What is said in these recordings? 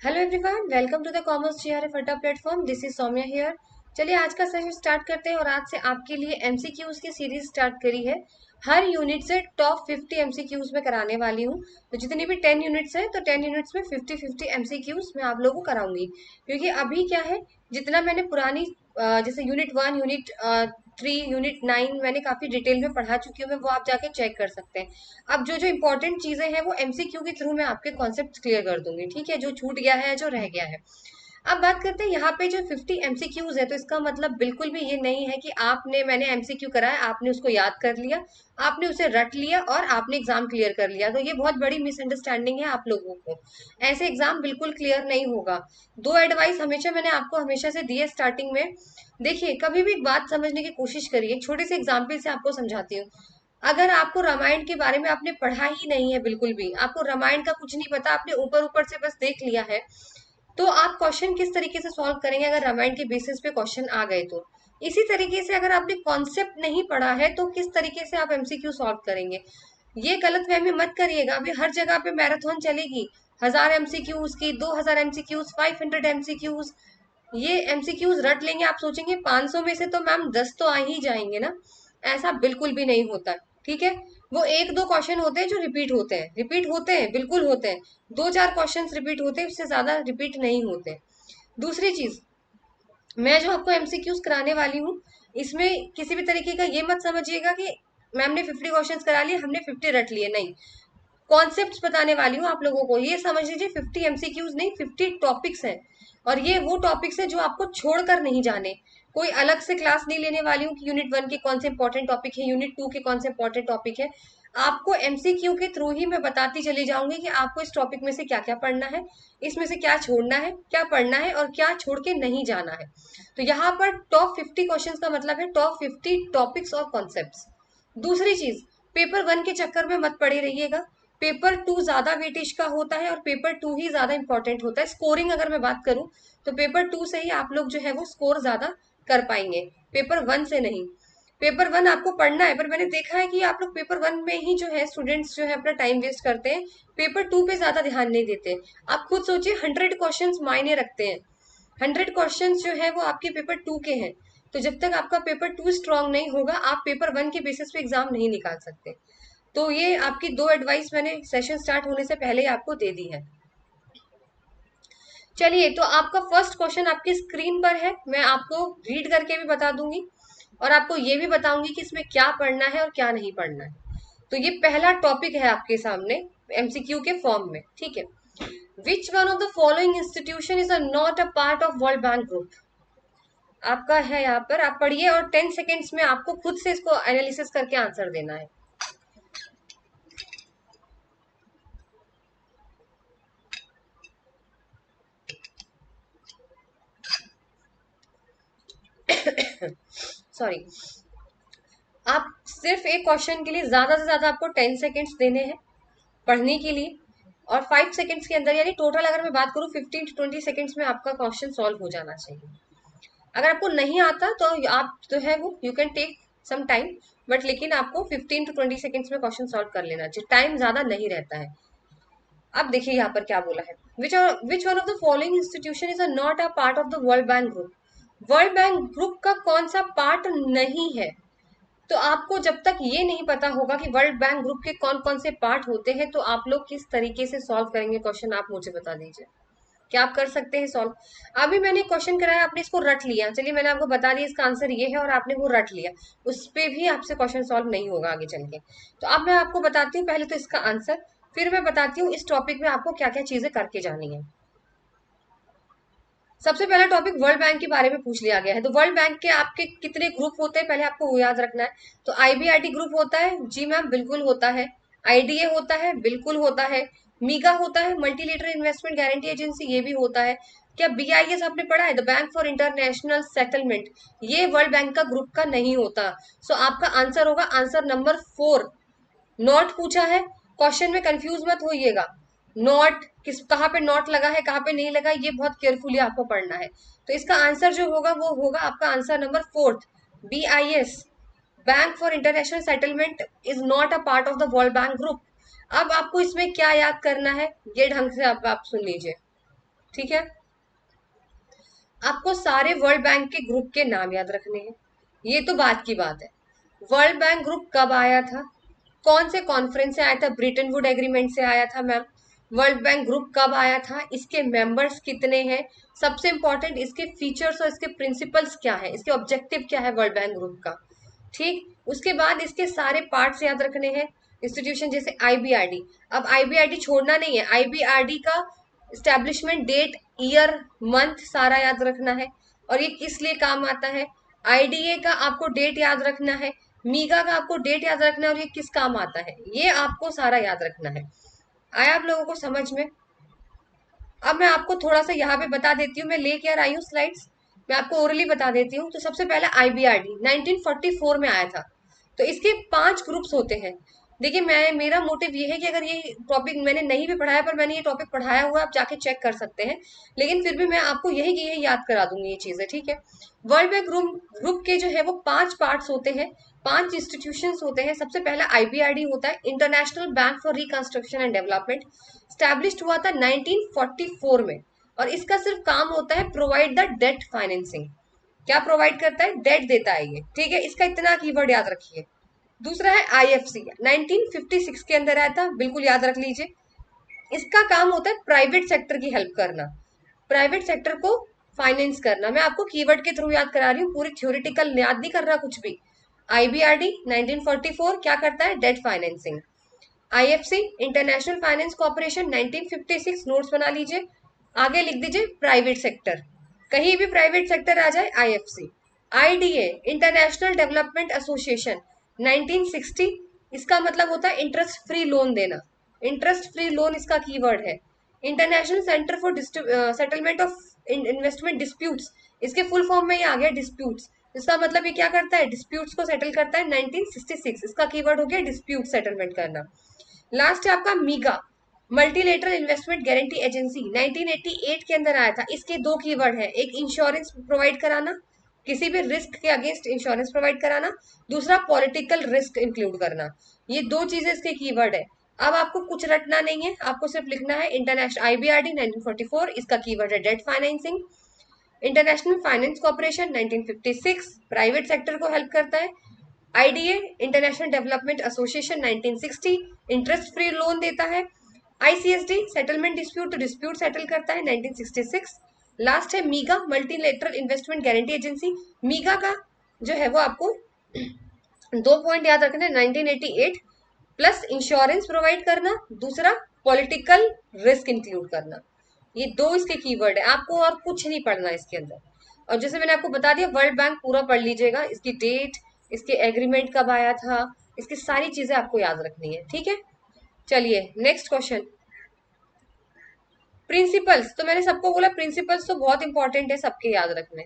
Hello everyone, welcome to the commerce JRF Adda platform. This is Saumya here. चलिए आज का session start करते हैं और आज से आपके लिए एमसीक्यूज की सीरीज स्टार्ट करी है। हर यूनिट से टॉप 50 एमसीक्यूज में कराने वाली हूँ। तो जितनी भी 10 यूनिट्स है तो 10 यूनिट्स में 50-50 एमसीक्यूज मैं आप लोगों को कराऊंगी। क्योंकि अभी क्या है, जितना मैंने पुरानी जैसे यूनिट 1, यूनिट 3, यूनिट 9 मैंने काफी डिटेल में पढ़ा चुकी हूँ, मैं वो आप जाके चेक कर सकते हैं। अब जो जो इंपॉर्टेंट चीजें हैं वो एमसीक्यू के थ्रू मैं आपके कॉन्सेप्ट क्लियर कर दूंगी, ठीक है, जो छूट गया है जो रह गया है। अब बात करते हैं यहाँ पे जो 50 एमसीक्यूज है, तो इसका मतलब बिल्कुल भी ये नहीं है कि मैंने एमसीक्यू कराया, आपने उसको याद कर लिया, आपने उसे रट लिया और आपने एग्जाम क्लियर कर लिया। तो ये बहुत बड़ी मिसअंडरस्टैंडिंग है आप लोगों को। ऐसे एग्जाम बिल्कुल क्लियर नहीं होगा। दो एडवाइस हमेशा मैंने आपको हमेशा से दी है स्टार्टिंग में। देखिए, कभी भी एक बात समझने की कोशिश करिए। एक छोटे से एग्जाम्पल से आपको समझाती हूँ। अगर आपको रामायण के बारे में आपने पढ़ा ही नहीं है, बिल्कुल भी आपको रामायण का कुछ नहीं पता, आपने ऊपर ऊपर से बस देख लिया है, तो आप क्वेश्चन किस तरीके से सॉल्व करेंगे अगर रामायण के बेसिस पे क्वेश्चन आ गए तो। इसी तरीके से अगर आपने कॉन्सेप्ट नहीं पढ़ा है तो किस तरीके से आप एमसीक्यू सॉल्व करेंगे। ये गलतफहमी मत करिएगा। अभी हर जगह पे मैराथन चलेगी, 1000 एमसीक्यूज की, 2000 एमसीक्यूज, 500 एमसीक्यूज। ये एमसीक्यूज रट लेंगे, आप सोचेंगे 500 में से तो मैम 10 तो आ ही जाएंगे ना। ऐसा बिल्कुल भी नहीं होता, ठीक है। वो एक दो क्वेश्चन होते हैं जो रिपीट होते हैं, बिल्कुल होते हैं। दो चार क्वेश्चंस रिपीट होते हैं, उससे ज्यादा रिपीट नहीं होते। दूसरी चीज, मैं जो आपको एमसीक्यूज कराने वाली हूँ, इसमें किसी भी तरीके का ये मत समझिएगा कि मैम ने 50 क्वेश्चंस करा लिए, हमने 50 रट लिए, नहीं। कॉन्सेप्ट्स बताने वाली हूँ आप लोगों को। ये समझ लीजिए 50 एमसीक्यूज नहीं, 50 टॉपिक्स हैं। और ये वो टॉपिक्स है जो आपको छोड़कर नहीं जाने। कोई अलग से क्लास नहीं लेने वाली हूँ कि यूनिट 1 के कौन से इंपॉर्टेंट टॉपिक है, यूनिट 2 के कौन से इंपॉर्टेंट टॉपिक है। आपको एमसीक्यू के थ्रू ही मैं बताती चली जाऊंगी कि आपको इस टॉपिक में से क्या क्या पढ़ना है, इसमें से क्या छोड़ना है, क्या पढ़ना है और क्या छोड़ के नहीं जाना है। तो यहाँ पर टॉप 50 क्वेश्चंस का मतलब है टॉप 50 टॉपिक्स और कॉन्सेप्ट्स। दूसरी चीज, पेपर 1 के चक्कर में मत पड़े रहिएगा। पेपर 2 ज्यादा वेटेज का होता है और पेपर 2 ही ज्यादा इंपॉर्टेंट होता है। स्कोरिंग अगर मैं बात करूं तो पेपर 2 से ही आप लोग जो है वो स्कोर ज्यादा कर पाएंगे, पेपर 1 से नहीं। पेपर 1 आपको पढ़ना है, पर मैंने देखा है कि आप लोग पेपर 1 में ही जो है स्टूडेंट्स जो है अपना टाइम वेस्ट करते हैं, पेपर 2 पे ज्यादा ध्यान नहीं देते। आप खुद सोचिए, 100 क्वेश्चन मायने रखते हैं। 100 क्वेश्चन जो है वो आपके पेपर 2 के हैं। तो जब तक आपका पेपर 2 स्ट्रांग नहीं होगा, आप पेपर 1 के बेसिस पे एग्जाम नहीं निकाल सकते। तो ये आपकी दो एडवाइस मैंने सेशन स्टार्ट होने से पहले ही आपको दे दी है। चलिए, तो आपका फर्स्ट क्वेश्चन आपकी स्क्रीन पर है, मैं आपको रीड करके भी बता दूंगी और आपको ये भी बताऊंगी कि इसमें क्या पढ़ना है और क्या नहीं पढ़ना है। तो ये पहला टॉपिक है आपके सामने एमसीक्यू के फॉर्म में, ठीक है। Which one of the following institution is not a part of world bank group. आपका है यहाँ पर, आप पढ़िए और 10 सेकेंड्स में आपको खुद से इसको एनालिसिस करके आंसर देना है। सॉरी। आप सिर्फ एक क्वेश्चन के लिए ज्यादा से ज्यादा आपको 10 सेकेंड्स देने हैं पढ़ने के लिए, और 5 सेकेंड्स के अंदर, यानी टोटल अगर मैं बात करूँ 15 to 20 सेकेंड्स में आपका क्वेश्चन सॉल्व हो जाना चाहिए। अगर आपको नहीं आता तो आप जो है वो you can take some time, but लेकिन आपको 15 to 20 सेकेंड्स में क्वेश्चन सॉल्व कर लेना चाहिए, टाइम ज्यादा नहीं रहता है। अब देखिए यहाँ पर क्या बोला है। Which one of the following institution is not a part of the world bank group. World bank group का कौन सा पार्ट नहीं है। तो आपको जब तक ये नहीं पता होगा कि वर्ल्ड बैंक ग्रुप के कौन कौन से पार्ट होते हैं, तो आप लोग किस तरीके से सॉल्व करेंगे क्वेश्चन, आप मुझे बता दीजिए। क्या आप कर सकते हैं सॉल्व। अभी मैंने क्वेश्चन कराया, आपने इसको रट लिया, चलिए मैंने आपको बता दिया इसका आंसर ये है और आपने वो रट लिया, उस पे भी आपसे क्वेश्चन सॉल्व नहीं होगा आगे चल के। तो अब मैं आपको बताती हूँ पहले तो इसका आंसर, फिर मैं बताती हूँ इस टॉपिक में आपको क्या क्या चीजें करके जानी है। सबसे पहला टॉपिक वर्ल्ड बैंक के बारे में पूछ लिया गया है। तो वर्ल्ड बैंक के आपके कितने ग्रुप होते हैं, पहले आपको वो याद रखना है। तो आईबीआरडी ग्रुप होता है, जी मैम बिल्कुल होता है। आईडीए होता है, बिल्कुल होता है। मीगा होता है, मल्टीलेटरल इन्वेस्टमेंट गारंटी एजेंसी, ये भी होता है। क्या बीआईएस आपने पढ़ा है, the bank for international settlement, ये वर्ल्ड बैंक का ग्रुप का नहीं होता। सो आपका आंसर होगा आंसर नंबर 4। नॉट पूछा है, क्वेश्चन में कंफ्यूज मत होइएगा। नॉट किस, कहाँ पे नॉट लगा है, कहाँ पे नहीं लगा, ये बहुत केयरफुली आपको पढ़ना है। तो इसका आंसर जो होगा वो होगा आपका answer number 4, BIS, bank for international settlement is not a part of the world bank group. अब आपको इसमें क्या याद करना है, ये ढंग से आप सुन लीजिए। ठीक है। आपको सारे वर्ल्ड बैंक के ग्रुप के नाम याद रखने हैं, ये तो बात की बात है। वर्ल्ड बैंक ग्रुप कब आया था, कौन से कॉन्फ्रेंस से आया था, ब्रिटेन वुड एग्रीमेंट से आया था मैम। वर्ल्ड बैंक ग्रुप कब आया था, इसके मेंबर्स कितने हैं, सबसे इंपॉर्टेंट इसके फीचर्स और इसके प्रिंसिपल्स क्या है, इसके ऑब्जेक्टिव क्या है वर्ल्ड बैंक ग्रुप का। ठीक, उसके बाद इसके सारे पार्ट्स याद रखने हैं। इंस्टीट्यूशन जैसे आईबीआरडी, अब आईबीआरडी छोड़ना नहीं है, आईबीआरडी का स्टैब्लिशमेंट डेट, ईयर, मंथ सारा याद रखना है और ये किस लिए काम आता है। आईडीए का आपको डेट याद रखना है, मीगा का आपको डेट याद रखना है और ये किस काम आता है, ये आपको सारा याद रखना है। आया आप लोगों को समझ में। अब मैं आपको थोड़ा सा यहाँ पे बता देती हूँ, मैं लेके आ रही हूँ स्लाइड्स, मैं आपको ओरली बता देती हूँ। तो सबसे पहले आईबीआरडी 1944 में आया था। तो इसके 5 ग्रुप्स होते हैं। देखिए, मैं मेरा मोटिव ये है कि अगर ये टॉपिक मैंने नहीं भी पढ़ाया, पर मैंने ये टॉपिक पढ़ाया हुआ है, आप जाके चेक कर सकते हैं, लेकिन फिर भी मैं आपको यही की यही याद करा दूंगी ये चीजें, ठीक है। वर्ल्ड बैंक ग्रुप के जो है वो 5 पार्ट्स होते हैं, 5 इंस्टीट्यूशंस होते हैं। सबसे पहला आईबीआरडी होता है, international bank for reconstruction and development. Established हुआ था 1944 में और इसका सिर्फ काम होता है प्रोवाइड द डेट फाइनेंसिंग। क्या प्रोवाइड करता है, डेट देता है ये, ठीक है। इसका इतना कीवर्ड याद रखिए। दूसरा है आईएफसी, 1956 के अंदर आया था, बिल्कुल याद रख लीजिए। इसका काम होता है प्राइवेट सेक्टर की हेल्प करना, प्राइवेट सेक्टर को फाइनेंस करना। मैं आपको कीवर्ड के थ्रू याद करा रही हूँ, पूरी थ्योरेटिकल याद नहीं कर रहा कुछ भी। आईबीआरडी 1944 क्या करता है, debt financing. IFC international finance corporation 1956, notes बना लीजिए, आगे लिख दीजिए प्राइवेट सेक्टर, कहीं भी प्राइवेट सेक्टर आ जाए IFC. IDA international development association 1960, इसका मतलब होता है इंटरेस्ट फ्री लोन देना, इंटरेस्ट फ्री लोन इसका कीवर्ड है। International centre for settlement of investment disputes, इसके फुल फॉर्म में ये आ गया डिस्प्यूट्स, इसका मतलब ये क्या करता है, डिस्प्यूट्स को सेटल करता है। 1966 इसका कीवर्ड हो गया डिस्प्यूट सेटलमेंट करना। लास्ट है आपका मीगा, मल्टीलेटरल इन्वेस्टमेंट गारंटी एजेंसी, 1988 के अंदर आया था। इसके 2 कीवर्ड है, एक इंश्योरेंस प्रोवाइड कराना, किसी भी रिस्क के अगेंस्ट इंश्योरेंस प्रोवाइड कराना, दूसरा पॉलिटिकल रिस्क इंक्लूड करना। ये 2 चीजें इसके कीवर्ड है। अब आपको कुछ रटना नहीं है, आपको सिर्फ लिखना है इंटरनेशनल आईबीआरडी 1944, इसका कीवर्ड है debt financing. International finance corporation 1956, private sector को हेल्प करता है। IDA international development association 1960, interest free loan देता है। आईसीएसडी सेटलमेंट डिस्प्यूट, तो डिस्प्यूट सेटल करता है 1966। लास्ट है मीगा, मल्टीलेटरल इन्वेस्टमेंट गारंटी एजेंसी। मीगा का जो है वो आपको 2 पॉइंट याद रखने, 1988 प्लस इंश्योरेंस प्रोवाइड करना, दूसरा पॉलिटिकल रिस्क इंक्लूड करना। ये 2 इसके कीवर्ड है, आपको और कुछ नहीं पढ़ना इसके अंदर। और जैसे मैंने आपको बता दिया, वर्ल्ड बैंक पूरा पढ़ लीजिएगा, इसकी डेट, इसके एग्रीमेंट कब आया था, इसकी सारी चीजें आपको याद रखनी है, ठीक है। चलिए नेक्स्ट क्वेश्चन, प्रिंसिपल्स। तो मैंने सबको बोला प्रिंसिपल्स तो बहुत इंपॉर्टेंट है, सबके याद रखने।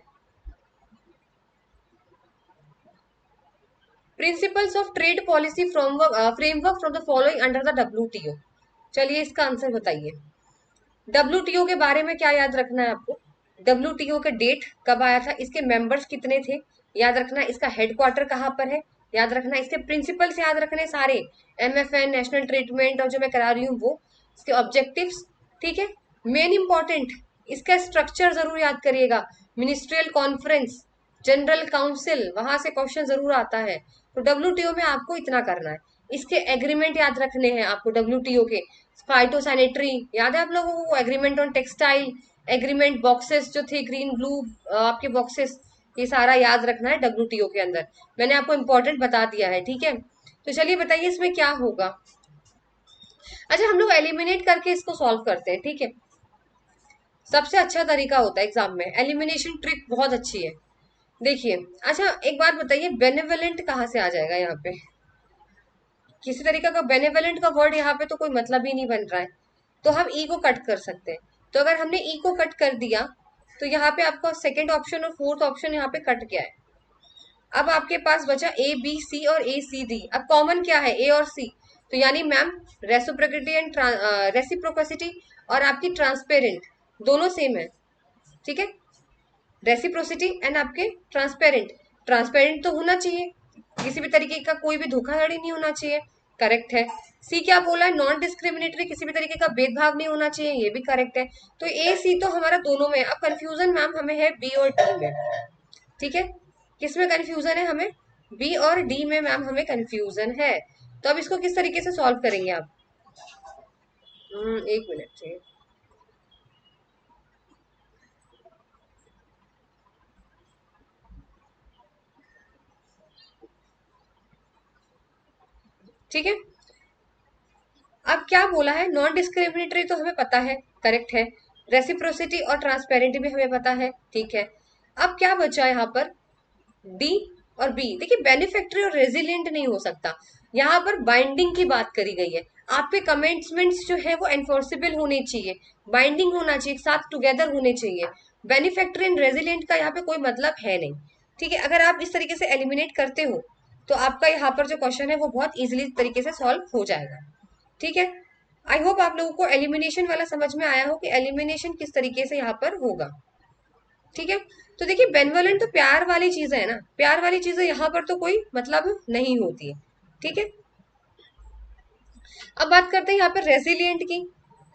Principles of trade policy framework from the following under the WTO. चलिए इसका आंसर बताइए। डब्ल्यूटीओ के बारे में क्या याद रखना है आपको, डब्ल्यूटीओ का डेट कब आया था, इसके मेंबर्स कितने थे याद रखना, इसका हेडक्वार्टर कहाँ पर है याद रखना, इसके प्रिंसिपल्स याद रखने सारे, एमएफएन, नेशनल ट्रीटमेंट और जो मैं करा रही हूँ वो, इसके ऑब्जेक्टिव्स, ठीक है। मेन इंपॉर्टेंट इसका स्ट्रक्चर जरूर याद करिएगा, मिनिस्ट्रियल कॉन्फ्रेंस, जनरल काउंसिल, वहां से क्वेश्चन जरूर आता है। तो डब्ल्यूटीओ में आपको इतना करना है। इसके एग्रीमेंट याद रखने हैं आपको डब्ल्यूटीओ के, फाइटो सैनिटरी याद है आप लोगों को, agreement on textile, agreement boxes जो थे ग्रीन ब्लू आपके बॉक्सेस, ये सारा याद रखना है डब्ल्यूटीओ के अंदर। मैंने आपको इंपॉर्टेंट बता दिया है, ठीक है। तो चलिए बताइए इसमें क्या होगा। अच्छा, हम लोग एलिमिनेट करके इसको सॉल्व करते हैं, ठीक है। सबसे अच्छा तरीका होता है एग्जाम में, एलिमिनेशन ट्रिक बहुत अच्छी है। देखिए, अच्छा एक बात बताइए, बेनेवलेंट कहाँ से आ जाएगा यहाँ पे, किसी तरीके का बेनेवलेंट का वर्ड यहाँ पे तो कोई मतलब ही नहीं बन रहा है, तो हम ई को कट कर सकते हैं। तो अगर हमने ई को कट कर दिया तो यहाँ पे आपका सेकंड ऑप्शन और फोर्थ ऑप्शन यहाँ पे कट गया है। अब आपके पास बचा ए बी सी और ए सी डी। अब कॉमन क्या है, ए और सी, तो यानी मैम रेसिप्रोसिटी एंड रेसिप्रोसिटी और आपकी ट्रांसपेरेंट दोनों सेम है, ठीक है। रेसिप्रोसिटी एंड आपके ट्रांसपेरेंट, ट्रांसपेरेंट तो होना चाहिए, किसी भी तरीके का कोई भी धोखाधड़ी नहीं होना चाहिए, करेक्ट है। सी क्या बोला है, नॉन डिस्क्रिमिनेटरी, किसी भी तरीके का भेदभाव नहीं होना चाहिए, ये भी करेक्ट है। तो ए सी तो हमारा दोनों में। अब कंफ्यूजन मैम हमें है बी और डी में, ठीक है। किसमें कंफ्यूजन है हमें, बी और डी में मैम हमें कंफ्यूजन है। तो अब इसको किस तरीके से सॉल्व करेंगे आप? एक मिनट से, ठीक है। अब क्या बोला है, नॉन डिस्क्रिमिनेटरी तो हमें पता है, करेक्ट है। रेसिप्रोसिटी और ट्रांसपेरेंट भी हमें पता है, ठीक है। अब क्या बचा यहाँ पर, डी और बी। देखिए बेनिफिक्टरी और रेजिलिएंट नहीं हो सकता, यहाँ पर बाइंडिंग की बात करी गई है। आपके कमेंट्समेंट्स जो है वो एनफोर्सेबल होने चाहिए, बाइंडिंग होना चाहिए, साथ टुगेदर होने चाहिए। बेनिफिक्टरी एंड रेजिलिएंट का यहाँ पे कोई मतलब है नहीं, ठीक है। अगर आप इस तरीके से एलिमिनेट करते हो तो आपका यहाँ पर जो क्वेश्चन है वो बहुत इजीली तरीके से सॉल्व हो जाएगा, ठीक है। आई होप आप लोगों को एलिमिनेशन वाला समझ में आया हो कि एलिमिनेशन किस तरीके से यहाँ पर होगा, ठीक है। तो देखिए बेनवोलेंट तो प्यार वाली चीज है ना, प्यार वाली चीजें यहाँ पर तो कोई मतलब नहीं होती है, ठीक है। अब बात करते हैं यहाँ पर रेजिलिएंट की।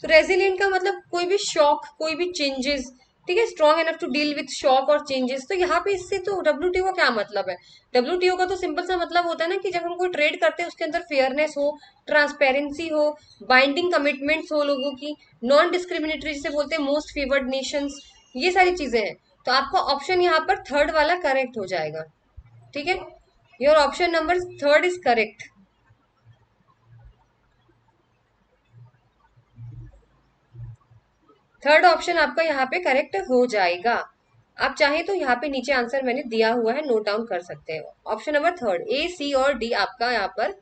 तो रेजिलिएंट का मतलब कोई भी शॉक, कोई भी चेंजेस, ठीक है, strong enough to deal with shock और चेंजेस। तो यहाँ पे इससे तो डब्ल्यूटीओ का क्या मतलब है, डब्ल्यूटीओ का तो सिंपल सा मतलब होता है ना कि जब हम कोई ट्रेड करते हैं उसके अंदर फेयरनेस हो, ट्रांसपेरेंसी हो, बाइंडिंग कमिटमेंट्स हो लोगों की, नॉन डिस्क्रिमिनेटरी जिसे बोलते हैं मोस्ट फेवर्ड नेशंस, ये सारी चीजें हैं। तो आपका ऑप्शन यहाँ पर थर्ड वाला करेक्ट हो जाएगा, ठीक है। Your option number third is correct. Third option आपका यहाँ पे करेक्ट हो जाएगा। आप चाहे तो यहाँ पे नीचे आंसर मैंने दिया हुआ है, नोट डाउन कर सकते हैं। ऑप्शन नंबर थर्ड ए सी और डी आपका यहाँ पर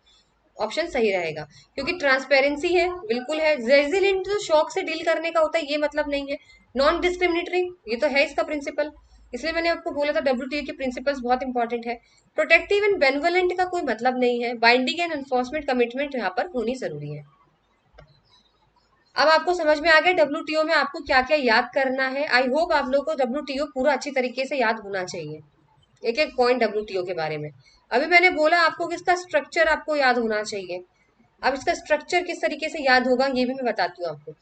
ऑप्शन सही रहेगा, क्योंकि ट्रांसपेरेंसी है, बिल्कुल है। रेजिलिएंट तो शॉक से डील करने का होता है, ये मतलब नहीं है। नॉन डिस्क्रिमिनेटरी ये तो है इसका प्रिंसिपल, इसलिए मैंने आपको बोला था डब्ल्यूटीओ के प्रिंसिपल्स बहुत इंपॉर्टेंट है। प्रोटेक्टिव एंड बेनवोलेंट का कोई मतलब नहीं है, बाइंडिंग एंड एनफोर्समेंट कमिटमेंट यहाँ पर होनी जरूरी है। अब आपको समझ में आ गया डब्ल्यूटीओ में आपको क्या क्या याद करना है। आई होप आप लोगों को डब्ल्यूटीओ पूरा अच्छी तरीके से याद होना चाहिए, एक एक पॉइंट डब्ल्यूटीओ के बारे में। अभी मैंने बोला आपको कि इसका स्ट्रक्चर आपको याद होना चाहिए। अब इसका स्ट्रक्चर किस तरीके से याद होगा ये भी मैं बताती हूँ आपको।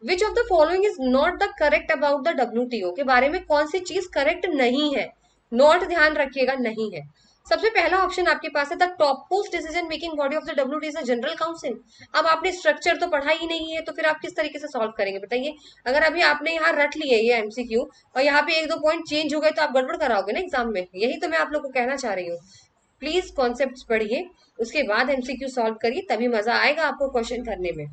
विच of the following is not the correct about the WTO, के बारे में कौन सी चीज करेक्ट नहीं है, नॉट ध्यान रखिएगा, नहीं है। सबसे पहला ऑप्शन आपके पास है the top most decision making body of the WTO is the general council. अब आपने स्ट्रक्चर तो पढ़ा ही नहीं है, तो फिर आप किस तरीके से सॉल्व करेंगे बताइए। अगर अभी आपने यहाँ रट लिए ये एमसीक्यू और यहाँ पे एक दो पॉइंट चेंज हो गए तो आप गड़बड़ कराओगे ना एग्जाम में, यही तो मैं आप लोग को कहना चाह रही हूँ। प्लीज कॉन्सेप्ट पढ़िए, उसके बाद एमसीक्यू सॉल्व करिए, तभी मजा आएगा आपको क्वेश्चन करने में।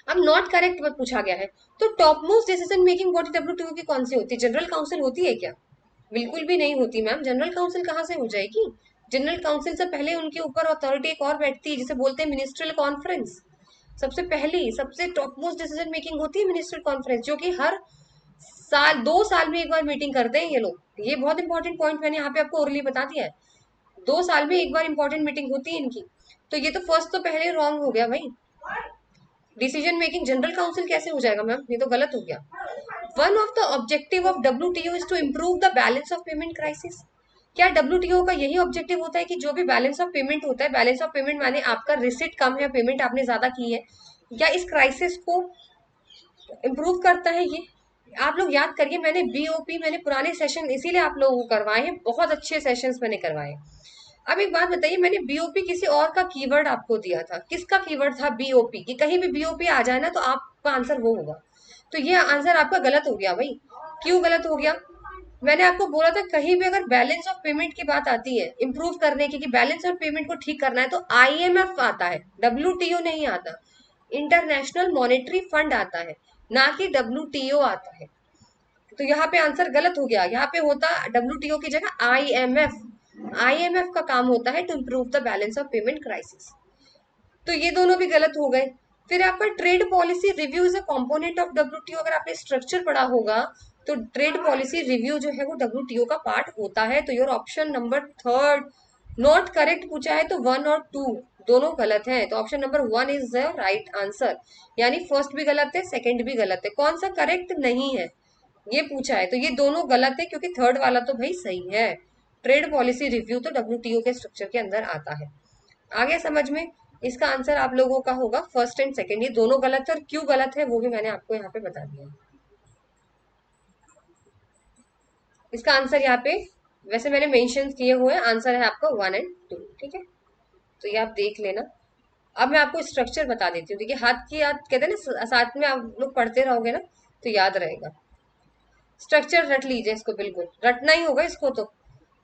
अब नॉट करेक्ट पूछा गया है, तो top most decision making body WTO की कौन सी होती है, जनरल काउंसिल होती है क्या? बिल्कुल भी नहीं होती मैम, जनरल काउंसिल कहाँ से हो जाएगी। जनरल काउंसिल से पहले उनके ऊपर अथॉरिटी एक और बैठती है जिसे बोलते हैं मिनिस्ट्रियल कॉन्फ्रेंस। सबसे पहली सबसे टॉप मोस्ट डिसीजन मेकिंग होती है मिनिस्ट्रियल कॉन्फ्रेंस, जो कि हर साल 2 साल में एक बार मीटिंग करते हैं ये लोग। ये बहुत इंपॉर्टेंट पॉइंट मैंने यहाँ पे आपको ओरली बता दिया है, 2 साल में एक बार इंपॉर्टेंट मीटिंग होती है इनकी। तो ये तो फर्स्ट तो पहले रॉन्ग हो गया भाई, डिसीजन मेकिंग जनरल काउंसिल कैसे हो जाएगा मैम, ये तो गलत हो गया। One of the objective of WTO is to improve the balance of payment crisis. क्या डब्ल्यूटीओ का यही ऑब्जेक्टिव होता है कि जो भी बैलेंस ऑफ पेमेंट होता है, बैलेंस ऑफ पेमेंट माने आपका रिसिट कम है, पेमेंट आपने ज्यादा की है, क्या इस क्राइसिस को इम्प्रूव करता है ये? आप लोग याद करिए, मैंने बीओपी मैंने पुराने सेशन इसीलिए आप लोगों को करवाए हैं, बहुत अच्छे सेशंस मैंने करवाए। अब एक बात बताइए, मैंने बीओपी किसी और का कीवर्ड आपको दिया था, किसका कीवर्ड था बीओपी, कि कहीं भी बीओपी आ जाए ना तो आपका आंसर वो होगा। तो ये आंसर आपका गलत हो गया भाई। क्यों गलत हो गया? मैंने आपको बोला था कहीं भी अगर बैलेंस ऑफ पेमेंट की बात आती है इंप्रूव करने की, कि बैलेंस ऑफ पेमेंट को ठीक करना है, तो आईएमएफ आता है, डब्ल्यूटीओ नहीं आता। इंटरनेशनल मॉनेटरी फंड आता है, ना कि डब्ल्यूटीओ आता है। तो यहाँ पे आंसर गलत हो गया, यहाँ पे होता डब्ल्यूटीओ की जगह आईएमएफ। आईएमएफ का काम होता है to improve the balance of payment crisis. तो ये दोनों भी गलत हो गए। फिर आपका trade policy review is a component of WTO, अगर आपने स्ट्रक्चर पढ़ा होगा तो ट्रेड पॉलिसी रिव्यू जो है वो डब्ल्यूटीओ का पार्ट होता है। तो your option number third not correct पूछा है, तो 1 और 2 दोनों गलत हैं, तो option number 1 is the right answer. यानी फर्स्ट भी गलत है, सेकंड भी गलत है, कौन सा करेक्ट नहीं है ये पूछा है, तो ये दोनों गलत है, क्योंकि थर्ड वाला तो भाई सही है। ट्रेड पॉलिसी रिव्यू तो डब्ल्यूटीओ के स्ट्रक्चर के अंदर आता है। आ गया समझ में? इसका आंसर आप लोगों का होगा फर्स्ट एंड सेकंड, ये दोनों गलत है और क्यों गलत है वो भी मैंने आपको यहाँ पे बता दिया। इसका आंसर यहाँ पे वैसे मैंने मेंशन किए हुए हैं, आंसर है आपका 1 और 2, ठीक है, तो ये आप देख लेना। अब मैं आपको स्ट्रक्चर बता देती हूँ, देखिए हाथ की याद कहते हैं ना, साथ में आप लोग पढ़ते रहोगे ना तो याद रहेगा। स्ट्रक्चर रट लीजिए इसको, बिल्कुल रटना ही होगा इसको तो,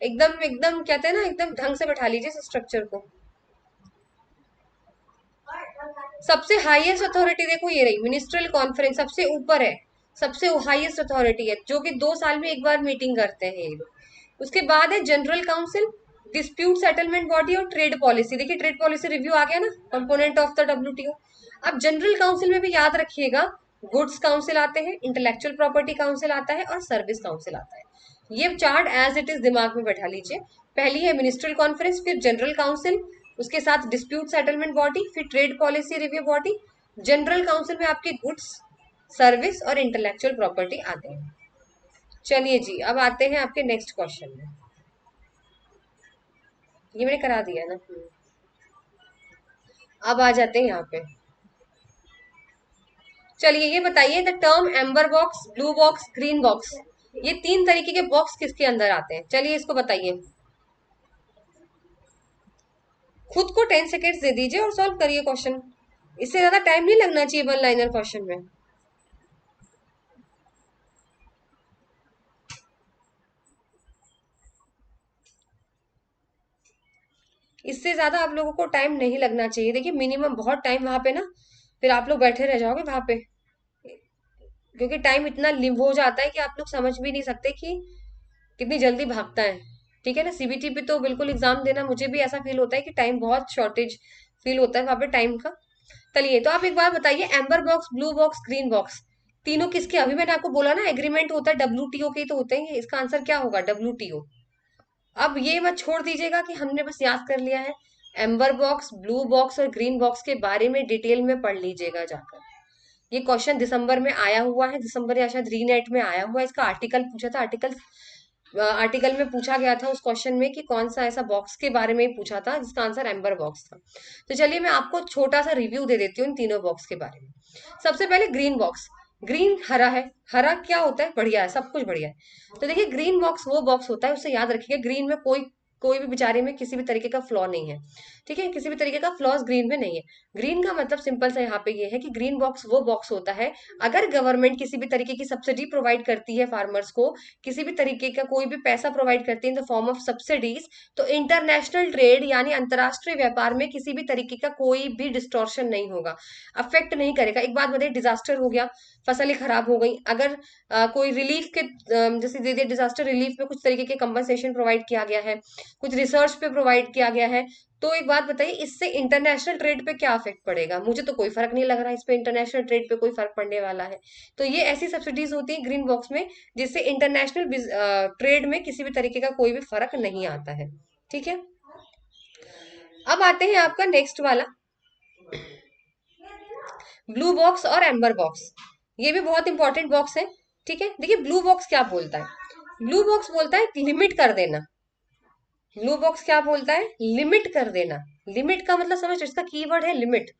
एकदम एकदम कहते हैं ना, एकदम ढंग से बैठा लीजिए इस स्ट्रक्चर को। सबसे हाईएस्ट अथॉरिटी देखो ये रही, मिनिस्ट्रियल कॉन्फ्रेंस सबसे ऊपर है, सबसे हाईएस्ट अथॉरिटी है, जो कि 2 साल में एक बार मीटिंग करते हैं ये लोग। उसके बाद है general council, dispute settlement body और ट्रेड पॉलिसी। देखिए ट्रेड पॉलिसी रिव्यू आ गया ना, कंपोनेंट ऑफ द डब्ल्यूटीओ। अब जनरल काउंसिल में भी याद रखिएगा, गुड्स काउंसिल आते हैं, इंटेलेक्चुअल प्रॉपर्टी काउंसिल आता है और सर्विस काउंसिल आता है। ये चार्ट एज इट इज दिमाग में बैठा लीजिए। पहली है मिनिस्ट्रियल कॉन्फ्रेंस, फिर जनरल काउंसिल, उसके साथ डिस्प्यूट सेटलमेंट बॉडी, फिर trade policy review body. General council में आपके गुड्स, सर्विस और इंटेलेक्चुअल प्रॉपर्टी आते हैं। चलिए जी, अब आते हैं आपके नेक्स्ट क्वेश्चन में। ये मैंने करा दिया ना। अब आ जाते हैं यहाँ पे। चलिए ये बताइए, the term amber box, blue box, green box, ये 3 तरीके के बॉक्स किसके अंदर आते हैं? चलिए इसको बताइए। खुद को 10 सेकेंड्स दे दीजिए और सॉल्व करिए क्वेश्चन, इससे ज्यादा टाइम नहीं लगना चाहिए 1 लाइनर क्वेश्चन में। इससे ज्यादा आप लोगों को टाइम नहीं लगना चाहिए। देखिए मिनिमम बहुत टाइम वहां पे ना, फिर आप लोग बैठे रह जाओगे वहां पे, क्योंकि टाइम इतना लिव हो जाता है कि आप लोग समझ भी नहीं सकते कि कितनी जल्दी भागता है। ठीक है ना, सीबीटी पे तो बिल्कुल एग्जाम देना, मुझे भी ऐसा फील होता है कि टाइम बहुत शॉर्टेज फील होता है वहां पे टाइम का। चलिए तो आप एक बार बताइए, amber box, blue box, green box, तीनों किसके? अभी मैंने आपको बोला ना एग्रीमेंट होता है, डब्ल्यूटीओ के ही तो होते हैं। इसका आंसर क्या होगा? डब्ल्यूटीओ। अब ये मत छोड़ दीजिएगा कि हमने बस याद कर लिया है। एम्बर बॉक्स, ब्लू बॉक्स और ग्रीन बॉक्स के बारे में डिटेल में पढ़ लीजिएगा जाकर। ये क्वेश्चन दिसंबर में आया हुआ है, दिसंबर या शायद रीनेट में आया हुआ है। इसका आर्टिकल पूछा था, आर्टिकल में पूछा गया था उस क्वेश्चन में कि कौन सा ऐसा बॉक्स के बारे में पूछा था जिसका आंसर एम्बर बॉक्स था। तो चलिए मैं आपको छोटा सा रिव्यू दे देती हूँ इन तीनों बॉक्स के बारे में। सबसे पहले ग्रीन बॉक्स। ग्रीन हरा है, हरा क्या होता है? बढ़िया है, सब कुछ बढ़िया है। तो देखिए ग्रीन बॉक्स वो बॉक्स होता है, उससे याद रखिएगा, ग्रीन में कोई कोई भी बेचारे में किसी भी तरीके का फ्लॉ नहीं है। ठीक है, किसी भी तरीके का फ्लॉज ग्रीन में नहीं है। ग्रीन का मतलब सिंपल सा यहाँ पे ये है कि ग्रीन बॉक्स वो बॉक्स होता है अगर गवर्नमेंट किसी भी तरीके की सब्सिडी प्रोवाइड करती है फार्मर्स को, किसी भी तरीके का कोई भी पैसा प्रोवाइड करती है in the form of subsidies, तो इंटरनेशनल ट्रेड यानी अंतरराष्ट्रीय व्यापार में किसी भी तरीके का कोई भी डिस्टॉर्शन नहीं होगा, अफेक्ट नहीं करेगा। एक बात बताइए, डिजास्टर हो गया, फसल ही खराब हो गई, अगर कोई रिलीफ के जैसे दे दिए, डिजास्टर रिलीफ में कुछ तरीके के कंपनसेशन प्रोवाइड किया गया है, कुछ रिसर्च पे प्रोवाइड किया गया है, तो एक बात बताइए, इससे इंटरनेशनल ट्रेड पे क्या इफेक्ट पड़ेगा? मुझे तो कोई फर्क नहीं लग रहा है इस पे, इंटरनेशनल ट्रेड पे कोई फर्क पड़ने वाला है। तो ये ऐसी सब्सिडीज होती है ग्रीन बॉक्स में जिससे इंटरनेशनल ट्रेड में किसी भी तरीके का कोई भी फर्क नहीं आता है। ठीक है, अब आते हैं आपका नेक्स्ट वाला, ब्लू बॉक्स और एम्बर बॉक्स। ये भी बहुत इंपॉर्टेंट बॉक्स है। ठीक है, देखिए ब्लू बॉक्स क्या बोलता है? ब्लू बॉक्स बोलता है लिमिट कर देना। ब्लू बॉक्स क्या बोलता है? लिमिट कर देना। लिमिट का मतलब समझ, इसका कीवर्ड है लिमिट।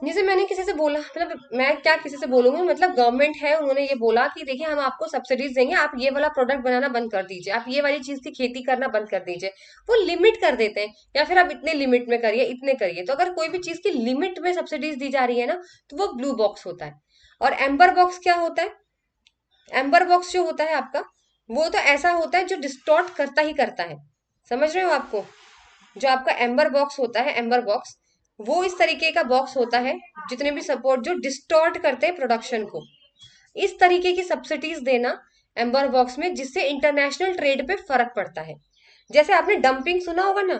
जैसे मैंने किसी से बोला, मतलब मैं क्या किसी से बोलूंगी, मतलब गवर्नमेंट है, उन्होंने ये बोला कि देखिए हम आपको सब्सिडीज देंगे, आप ये वाला प्रोडक्ट बनाना बंद कर दीजिए, आप ये वाली चीज की खेती करना बंद कर दीजिए। वो लिमिट कर देते हैं, या फिर आप इतने लिमिट में करिए, इतने करिए। तो अगर कोई भी चीज की लिमिट में सब्सिडीज दी जा रही है ना, तो वो ब्लू बॉक्स होता है। और एम्बर बॉक्स क्या होता है? एम्बर बॉक्स जो होता है आपका, वो तो ऐसा होता है जो डिस्टॉर्ट करता ही करता है। समझ रहे हो आपको? जो आपका एम्बर बॉक्स होता है, एम्बर बॉक्स वो इस तरीके का बॉक्स होता है, जितने भी सपोर्ट जो डिस्टॉर्ट करते हैं प्रोडक्शन को, इस तरीके की सब्सिडीज देना एम्बर बॉक्स में, जिससे इंटरनेशनल ट्रेड पे फर्क पड़ता है। जैसे आपने डंपिंग सुना होगा ना,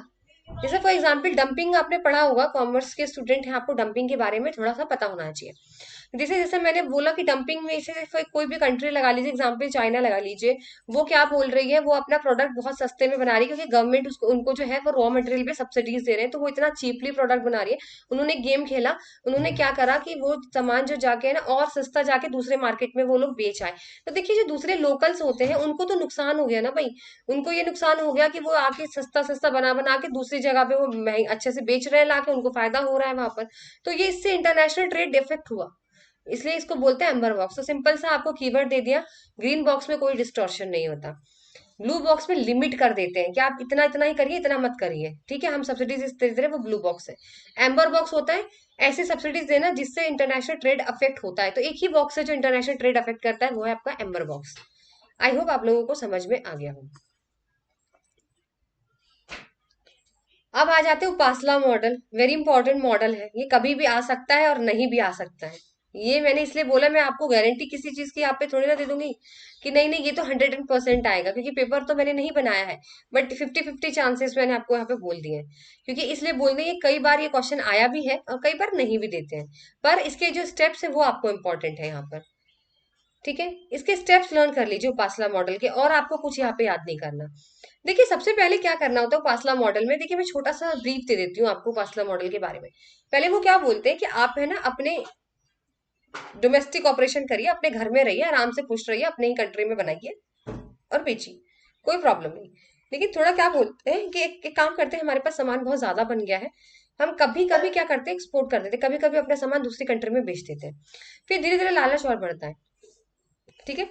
जैसे फॉर एग्जाम्पल डंपिंग आपने पढ़ा होगा, कॉमर्स के स्टूडेंट हैं, आपको डंपिंग के बारे में थोड़ा सा पता होना चाहिए। जैसे जैसे मैंने बोला कि डंपिंग में से कोई भी कंट्री लगा लीजिए, एग्जाम्पल चाइना लगा लीजिए, वो क्या बोल रही है, वो अपना प्रोडक्ट बहुत सस्ते में बना रही है क्योंकि गवर्नमेंट उसको उनको जो है वो रॉ मटेरियल पे सब्सिडीज दे रहे हैं, तो वो इतना चीपली प्रोडक्ट बना रही है। उन्होंने गेम खेला, उन्होंने क्या करा कि वो सामान जो जाके है ना और सस्ता जाके दूसरे मार्केट में वो लोग बेच आए। तो देखिए जो दूसरे लोकल्स होते हैं उनको तो नुकसान हो गया ना भाई, उनको ये नुकसान हो गया कि वो आके सस्ता सस्ता बना बना के दूसरी जगह पे वो महंगे अच्छे से बेच रहे हैं, लाके उनको फायदा हो रहा है वहां पर। तो ये इससे इंटरनेशनल ट्रेड इफेक्ट हुआ, इसलिए इसको बोलते हैं एम्बर बॉक्स। तो सिंपल सा आपको कीवर्ड दे दिया, ग्रीन बॉक्स में कोई डिस्टॉर्शन नहीं होता, ब्लू बॉक्स में लिमिट कर देते हैं कि आप इतना इतना ही करिए, इतना मत करिए, ठीक है, हम सब्सिडीज इस दे रहे हैं, वो ब्लू बॉक्स है। एम्बर बॉक्स होता है ऐसे सब्सिडीज देना जिससे इंटरनेशनल ट्रेड अफेक्ट होता है, तो एक ही बॉक्स है जो इंटरनेशनल ट्रेड अफेक्ट करता है, वो है आपका एम्बर बॉक्स। आई होप आप लोगों को समझ में आ गया हो। अब आ जाते हैं उपासला मॉडल, वेरी इंपॉर्टेंट मॉडल है, ये कभी भी आ सकता है और नहीं भी आ सकता है। ये मैंने इसलिए बोला, मैं आपको गारंटी किसी चीज की आप पे थोड़ी ना दे दूंगी कि नहीं नहीं ये तो 100% आएगा, क्योंकि पेपर तो मैंने नहीं बनाया है। बट 50-50 चांसेस मैंने आपको यहाँ पे बोल दिए हैं, क्योंकि इसलिए बोल देंगे कई बार ये क्वेश्चन आया भी है और कई बार नहीं भी देते हैं, पर इसके जो स्टेप्स है वो आपको इंपॉर्टेंट है यहाँ पर। ठीक है, इसके स्टेप्स लर्न कर लीजिए उपासला मॉडल के, और आपको कुछ यहाँ पे याद नहीं करना। देखिए सबसे पहले क्या करना होता है उपासला मॉडल में, देखिए मैं छोटा सा ब्रीफ दे देती हूँ आपको उपासला मॉडल के बारे में। पहले वो क्या बोलते हैं कि आप है ना अपने डोमेस्टिक ऑपरेशन करिए, अपने घर में रहिए, आराम से खुश रहिए, अपने ही कंट्री में बनाइए और बेचिए, कोई प्रॉब्लम नहीं। लेकिन थोड़ा क्या बोलते हैं कि एक काम करते हैं, हमारे पास सामान बहुत ज्यादा बन गया है, हम कभी कभी क्या करते हैं एक्सपोर्ट कर देते हैं, कभी कभी अपना सामान दूसरी कंट्री में बेच देते हैं। फिर धीरे धीरे लालच और बढ़ता है, ठीक है,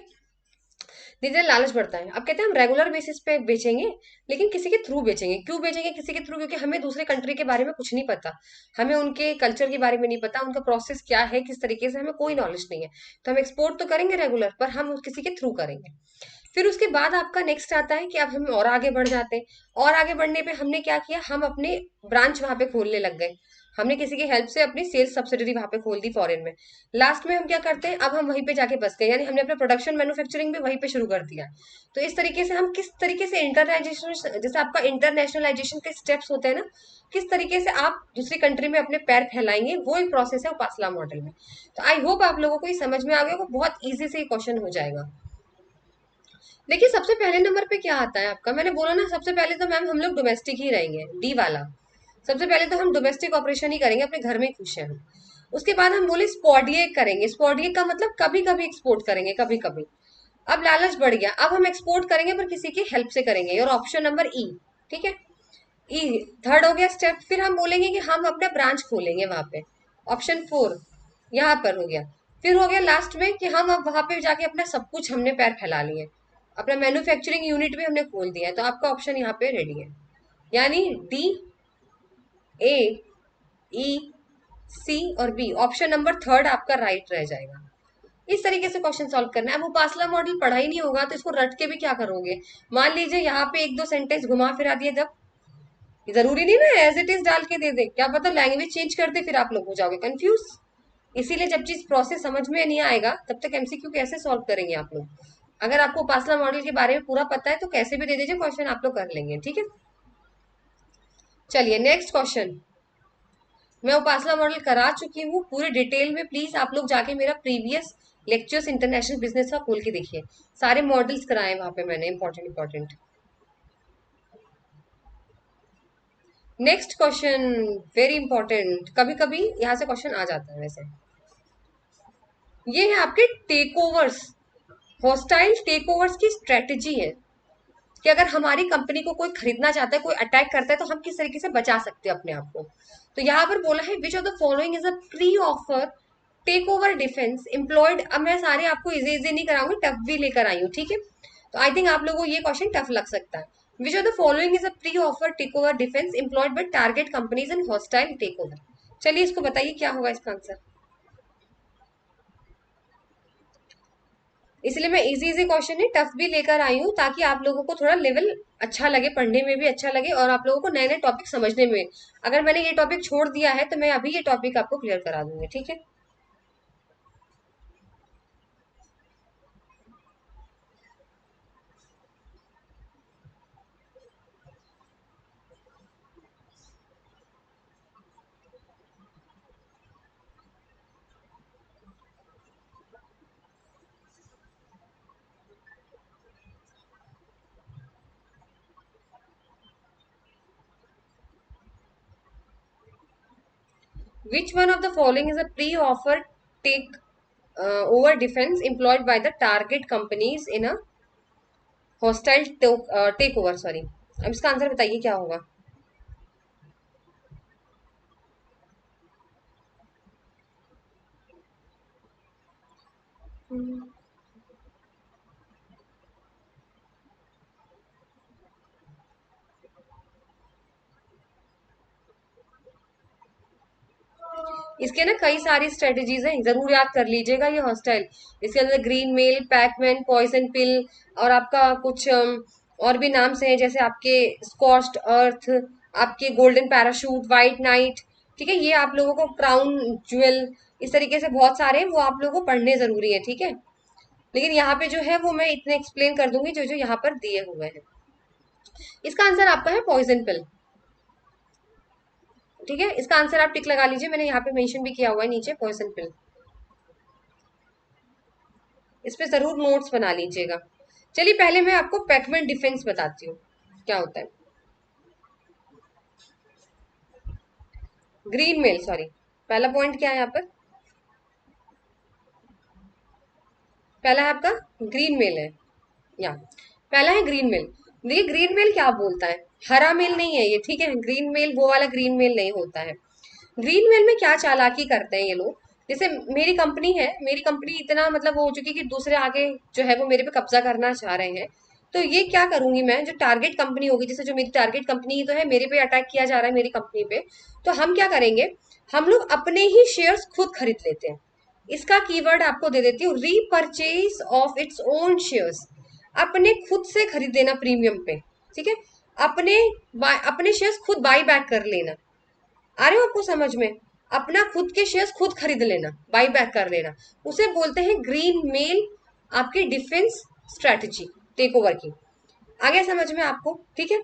धीरे धीरे लालच बढ़ता है। अब कहते हैं हम रेगुलर बेसिस पे बेचेंगे, लेकिन किसी के थ्रू बेचेंगे। क्यों बेचेंगे किसी के थ्रू? क्योंकि हमें दूसरे कंट्री के बारे में कुछ नहीं पता, हमें उनके कल्चर के बारे में नहीं पता, उनका प्रोसेस क्या है, किस तरीके से, हमें कोई नॉलेज नहीं है। तो हम एक्सपोर्ट तो करेंगे रेगुलर, पर हम किसी के थ्रू करेंगे। फिर उसके बाद आपका नेक्स्ट आता है कि अब हम और आगे बढ़ जाते हैं, और आगे बढ़ने पे हमने क्या किया, हम अपने ब्रांच वहां पे खोलने लग गए, हमने किसी की हेल्प से अपनी सेल्स सब्सिडरी वहां पे खोल दी फॉरेन में। लास्ट में हम क्या करते हैं, अब हम वहीं पे जाके बस गए, यानी हमने अपना प्रोडक्शन मैन्युफैक्चरिंग भी वहीं पे शुरू कर दिया। तो इस तरीके से हम किस तरीके से इंटरनाइजेशन, जैसे आपका इंटरनेशनलाइजेशन के स्टेप्स होते हैं ना, किस तरीके से आप दूसरी कंट्री में अपने पैर फैलाएंगे, वो एक प्रोसेस है उपासला मॉडल में। तो आई होप आप लोगों को ये समझ में आ गया, वो बहुत ईजी से क्वेश्चन हो जाएगा। देखिए सबसे पहले नंबर पे क्या आता है आपका, मैंने बोला ना सबसे पहले तो मैम हम लोग डोमेस्टिक ही रहेंगे, डी वाला। सबसे पहले तो हम डोमेस्टिक ऑपरेशन ही करेंगे, अपने घर में खुश हैं हम। उसके बाद हम बोले स्पॉडिएक करेंगे, स्पॉडिएक का मतलब कभी कभी एक्सपोर्ट करेंगे, कभी कभी। अब लालच बढ़ गया, अब हम एक्सपोर्ट करेंगे पर किसी की हेल्प से करेंगे, और ऑप्शन नंबर ई, ठीक है, ई थर्ड हो गया स्टेप। फिर हम बोलेंगे कि हम अपना ब्रांच खोलेंगे वहां पे, ऑप्शन फोर यहाँ पर हो गया। फिर हो गया लास्ट में कि हम अब वहां पे जाके अपना सब कुछ हमने पैर फैला लिए, अपना मैन्युफैक्चरिंग यूनिट भी हमने खोल दिया है, तो आपका ऑप्शन यहाँ पे रेडी है, यानी डी, ए, ई, सी और बी, ऑप्शन नंबर थर्ड आपका राइट रह जाएगा। इस तरीके से क्वेश्चन सॉल्व करना है। अब उपासला मॉडल पढ़ा ही नहीं होगा तो इसको रट के भी क्या करोगे, मान लीजिए यहाँ पे एक दो सेंटेंस घुमा फिरा दिए, जब जरूरी नहीं ना एज इट इज डाल के दे दे, क्या पता लैंग्वेज चेंज कर दे, फिर आप लोग हो जाओगे कंफ्यूज। इसीलिए जब चीज प्रोसेस समझ में नहीं आएगा तब तक एमसीक्यू कैसे सॉल्व करेंगे आप लोग। अगर आपको उपासना मॉडल के बारे में पूरा पता है तो कैसे भी दे दीजिए क्वेश्चन, आप लोग कर लेंगे, ठीक है। चलिए नेक्स्ट क्वेश्चन, मैं उपासना मॉडल करा चुकी हूँ पूरे डिटेल में, प्लीज आप लोग जाके मेरा प्रीवियस लेक्चर्स इंटरनेशनल बिजनेस का खोल के देखिए, सारे मॉडल्स कराए वहां पे मैंने, important important. Next question, very important, कभी कभी यहाँ से क्वेश्चन आ जाता है वैसे। ये है आपके takeovers, hostile takeovers की स्ट्रेटेजी है कि अगर हमारी कंपनी को कोई खरीदना चाहता है, कोई अटैक करता है, तो हम किस तरीके से बचा सकते हैं अपने आप को। तो यहाँ पर बोला है which of the following is a pre offer takeover defence employed. अब मैं सारे आपको इजी इजी नहीं कराऊंगी, टफ भी लेकर आई हूँ, ठीक है, तो आई थिंक आप लोगों को ये क्वेश्चन टफ लग सकता है। Which of the following is a pre offer takeover defence employed by target companies in hostile takeover. चलिए इसको बताइए क्या होगा इसका आंसर। इसलिए मैं इजी इजी क्वेश्चन ही टफ भी लेकर आई हूँ, ताकि आप लोगों को थोड़ा लेवल अच्छा लगे, पढ़ने में भी अच्छा लगे, और आप लोगों को नए नए टॉपिक समझने में। अगर मैंने ये टॉपिक छोड़ दिया है तो मैं अभी ये टॉपिक आपको क्लियर करा दूंगी, ठीक है। Which one of the following is a pre-offer take over defense employed by the target companies in a hostile takeover? Sorry, अब इसका आंसर बताइए क्या होगा? इसके ना कई सारी स्ट्रेटेजीज हैं, जरूर याद कर लीजिएगा ये हॉस्टाइल। इसके अंदर ग्रीन मेल, पैकमैन, पॉइजन पिल और आपका कुछ और भी नाम से हैं, जैसे आपके स्कॉच्ड अर्थ, आपके गोल्डन पैराशूट, व्हाइट नाइट। ठीक है, ये आप लोगों को क्राउन ज्वेल, इस तरीके से बहुत सारे हैं, वो आप लोगों को पढ़ने जरूरी है। ठीक है, लेकिन यहाँ पे जो है वो मैं इतने एक्सप्लेन कर दूंगी जो जो यहाँ पर दिए हुए हैं। इसका आंसर आपका है पॉइजन पिल। ठीक है, इसका आंसर आप टिक लगा लीजिए, मैंने यहाँ पे मेंशन भी किया हुआ है नीचे, पॉइजन पिल। इस पे जरूर नोट्स बना लीजिएगा। चलिए पहले मैं आपको पैकमैन डिफेंस बताती हूँ क्या होता है। ग्रीन मेल, सॉरी, पहला पॉइंट क्या है यहाँ पर? पहला है आपका ग्रीन मेल है, या पहला है ग्रीन मेल। देखिए ग्रीन मेल क्या बोलता है, हरा मेल नहीं है ये। ठीक है, ग्रीन मेल वो वाला ग्रीन मेल नहीं होता है। ग्रीन मेल में क्या चालाकी करते हैं ये लोग, जैसे मेरी कंपनी है, मेरी कंपनी इतना मतलब वो हो चुकी है कि दूसरे आगे जो है वो मेरे पे कब्जा करना चाह रहे हैं। तो ये क्या करूंगी मैं, जो टारगेट कंपनी होगी, जैसे जो मेरी टारगेट कंपनी ही तो है, मेरे पे अटैक किया जा रहा है मेरी कंपनी पे, तो हम क्या करेंगे, हम लोग अपने ही शेयर्स खुद खरीद लेते हैं। इसका कीवर्ड आपको दे देती हूँ, repurchase of its own shares. अपने खुद से खरीद लेना प्रीमियम पे। ठीक है, अपने अपने शेयर्स खुद बाई बैक कर लेना। आ रहे हो आपको समझ में? अपना खुद के शेयर्स खुद खरीद लेना, बाई बैक कर लेना, उसे बोलते हैं ग्रीन मेल, आपकी डिफेंस स्ट्रेटजी टेक ओवर की। आ गया समझ में आपको? ठीक है,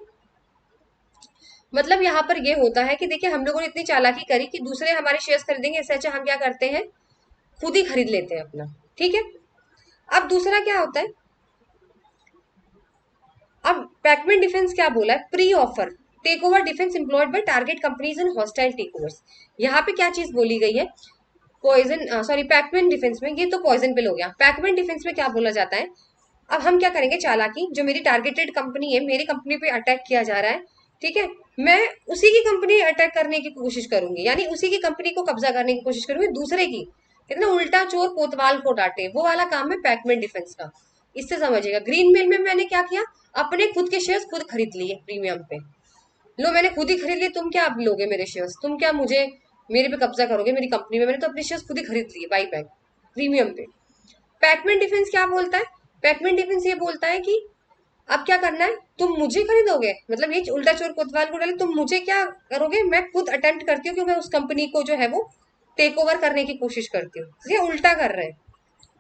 मतलब यहाँ पर ये होता है कि देखिए हम लोगों ने इतनी चालाकी करी कि दूसरे हमारे शेयर्स खरीदेंगे, इससे अच्छा हम क्या करते हैं, खुद ही खरीद लेते हैं अपना। ठीक है, अब दूसरा क्या होता है, अब पैकमैन डिफेंस क्या बोला है, pre offer takeover defence employed by target companies in hostile takeovers. यहाँ पे क्या चीज बोली गई है, पॉइजन, सॉरी, पैकमैन डिफेंस में, ये तो पॉइजन पिल हो गया। पैकमैन डिफेंस में क्या बोला जाता है, अब हम क्या करेंगे, चालाकी, जो मेरी टारगेटेड कंपनी है, मेरी कंपनी पे अटैक किया जा रहा है, ठीक है, मैं उसी की कंपनी अटैक करने की कोशिश करूंगी, यानी उसी की कंपनी को कब्जा करने की कोशिश करूंगी, दूसरे की। कितना उल्टा चोर कोतवाल को डांटे, वो वाला काम है पैकमैन डिफेंस का। इससे समझिएगा, ग्रीन मेल में मैंने क्या किया, अपने खुद के शेयर्स खुद खरीद लिए प्रीमियम पे। लो, मैंने खुद ही खरीद लिए, तुम क्या लोगे मेरे शेयर्स, तुम क्या मुझे मेरे पे कब्जा करोगे मेरी कंपनी में, मैंने तो अपने शेयर्स खुद ही खरीद लिए बाई बैक प्रीमियम पे। पैकमैन डिफेंस क्या बोलता है, पैकमैन डिफेंस ये बोलता है कि अब क्या करना है, तुम मुझे खरीदोगे, मतलब ये उल्टा चोर कोतवाल को डाले, तुम मुझे क्या करोगे, मैं खुद अटेम्प्ट करती हूँ कि मैं उस कंपनी को जो है वो टेक ओवर करने की कोशिश करती हूँ। ये उल्टा कर रहे हैं।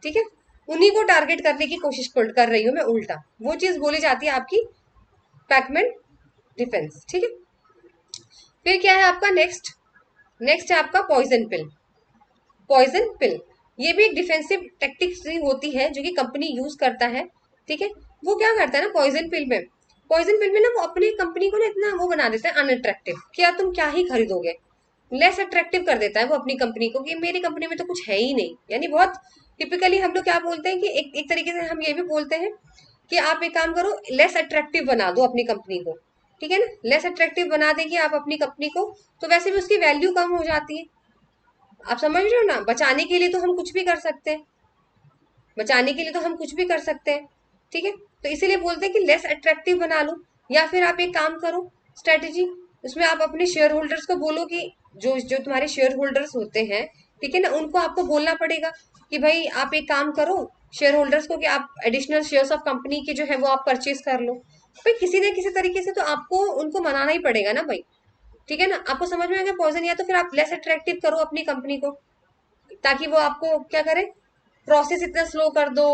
ठीक है, उन्हीं को टारगेट करने की कोशिश कर रही हूँ मैं उल्टा, वो चीज बोली जाती है आपकी पैकमैन डिफेंस। ठीक है, फिर क्या है आपका नेक्स्ट, नेक्स्ट है आपका पॉइजन पिल। पॉइजन पिल ये भी एक डिफेंसिव टेक्टिक्स होती है जो कि कंपनी यूज करता है। ठीक है, वो क्या करता है ना, पॉइजन पिल में ना वो अपनी कंपनी को ना इतना वो बना देता है अनअट्रैक्टिव, कि यार तुम क्या ही खरीदोगे, लेस अट्रैक्टिव कर देता है वो अपनी कंपनी को, कि मेरी कंपनी में तो कुछ है ही नहीं। यानी बहुत टिपिकली हम लोग क्या बोलते हैं कि एक तरीके से हम ये भी बोलते हैं कि आप एक काम करो, लेस अट्रैक्टिव बना दो अपनी कंपनी को। ठीक है ना, लेस अट्रैक्टिव बना देंगे आप अपनी कंपनी को, तो वैसे भी उसकी वैल्यू कम हो जाती है। आप समझ रहे हो ना, बचाने के लिए तो हम कुछ भी कर सकते हैं, बचाने के लिए तो हम कुछ भी कर सकते हैं। ठीक है, तो इसीलिए बोलते हैं कि लेस अट्रैक्टिव बना लो, या फिर आप एक काम करो स्ट्रेटेजी, उसमें आप अपने शेयर होल्डर्स को बोलो कि जो जो तुम्हारे शेयर होल्डर्स होते हैं, ठीक है ना, उनको आपको बोलना पड़ेगा कि भाई आप एक काम करो, शेयर होल्डर्स को, कि आप एडिशनल शेयर्स ऑफ कंपनी के जो है वो आप परचेज कर लो। भाई किसी न किसी तरीके से तो आपको उनको मनाना ही पड़ेगा ना भाई। ठीक है ना, आपको समझ में आ गया पॉइजन, या तो फिर आप लेस अट्रैक्टिव करो अपनी कंपनी को, ताकि वो आपको क्या करे, प्रोसेस इतना स्लो कर दो,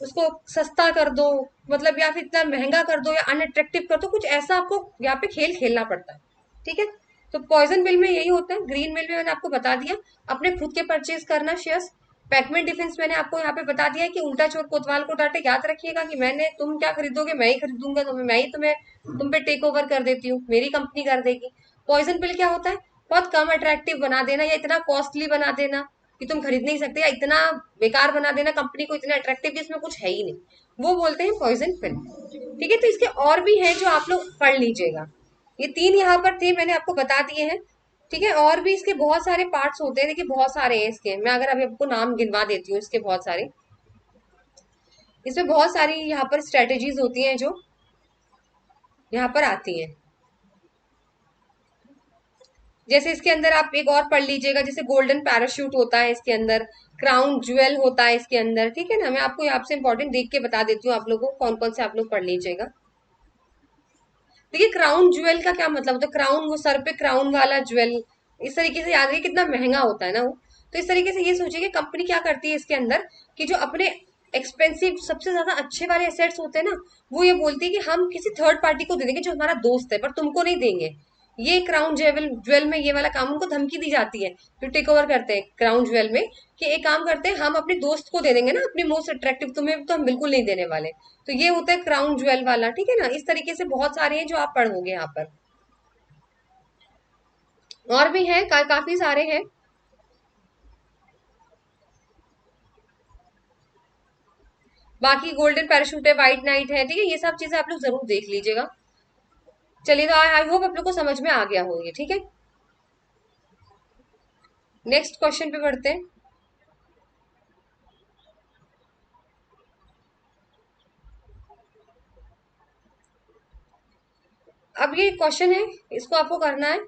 उसको सस्ता कर दो, मतलब या फिर इतना महंगा कर दो या अनअट्रैक्टिव कर दो, कुछ ऐसा आपको यहाँ पे खेल खेलना पड़ता है। ठीक है, तो पॉइजन बिल में यही होता है। ग्रीन बिल में मैंने आपको बता दिया, अपने खुद के परचेज करना शेयर्स। पैकमेन डिफेंस मैंने आपको यहाँ पे बता दिया है कि उल्टा चोर कोतवाल को डांटे, याद रखिएगा कि मैंने, तुम क्या खरीदोगे, मैं ही खरीदूंगा, तुम्हें मैं ही तुम्हें तुम पे टेक ओवर कर देती हूँ, मेरी कंपनी कर देगी। पॉइजन पिल क्या होता है, बहुत कम अट्रैक्टिव बना देना या इतना कॉस्टली बना देना कि तुम खरीद नहीं सकते, या इतना बेकार बना देना कंपनी को, इतना अट्रैक्टिव कि इसमें कुछ है ही नहीं, वो बोलते हैं पॉइजन पिल। ठीक है, तो इसके और भी हैं जो आप लोग पढ़ लीजिएगा। ये 3 यहाँ पर थे, मैंने आपको बता दिए हैं। ठीक है, और भी इसके बहुत सारे पार्ट्स होते हैं, देखिए बहुत सारे हैं इसके, मैं अगर अभी आपको नाम गिनवा देती हूँ इसके बहुत सारे। इसमें बहुत सारी यहाँ पर स्ट्रेटेजीज होती हैं जो यहाँ पर आती हैं। जैसे इसके अंदर आप एक और पढ़ लीजिएगा, जैसे गोल्डन पैराशूट होता है इसके अंदर, क्राउन ज्वेल होता है इसके अंदर। ठीक है ना, मैं आपको यहाँ से इंपॉर्टेंट देख के बता देती हूँ आप लोगों को कौन कौन से आप लोग पढ़ लीजिएगा। देखिए क्राउन ज्वेल का क्या मतलब होता है, क्राउन वो सर पे क्राउन वाला ज्वेल, इस तरीके से याद रखिए, कितना महंगा होता है ना वो। तो इस तरीके से ये सोचिए कि कंपनी क्या करती है इसके अंदर, कि जो अपने एक्सपेंसिव सबसे ज्यादा अच्छे वाले एसेट्स होते हैं ना, वो ये बोलती है कि हम किसी थर्ड पार्टी को दे देंगे जो हमारा दोस्त है, पर तुमको नहीं देंगे। ये क्राउन ज्वेल ज्वेल में ये वाला काम उनको धमकी दी जाती है, जो टेक ओवर करते हैं क्राउन ज्वेल में, कि एक काम करते हैं हम अपने दोस्त को दे देंगे ना अपनी मोस्ट अट्रैक्टिव, तुम्हें तो हम बिल्कुल नहीं देने वाले। तो ये होता है क्राउन ज्वेल वाला। ठीक है ना, इस तरीके से बहुत सारे हैं जो आप पढ़ोगे यहाँ पर, और भी हैं काफी सारे हैं। बाकी गोल्डन पैराशूट है, व्हाइट नाइट है, ठीक है, ये सब चीजें आप लोग जरूर देख लीजिएगा। चलिए, तो आई होप आप लोग को समझ में आ गया हो ये। ठीक है, नेक्स्ट क्वेश्चन पे बढ़ते हैं। अब ये क्वेश्चन है, इसको आपको करना है,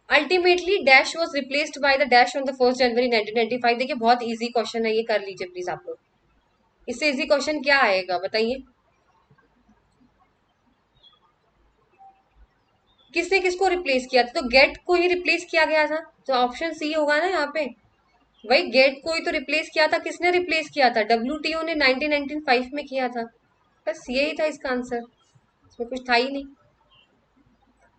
ultimately dash was replaced by the dash on the 1 जनवरी 1995। देखिए बहुत इजी क्वेश्चन है ये, कर लीजिए प्लीज आप लोग। इससे इजी क्वेश्चन क्या आएगा बताइए। किसने किसको रिप्लेस किया था, तो गेट को ही रिप्लेस किया गया था, तो ऑप्शन सी होगा ना यहाँ पे। भाई गेट को ही तो रिप्लेस किया था, किसने रिप्लेस किया था, डब्ल्यूटीओ ने 1995 में किया था। बस यही था इसका आंसर, इसमें कुछ था ही नहीं।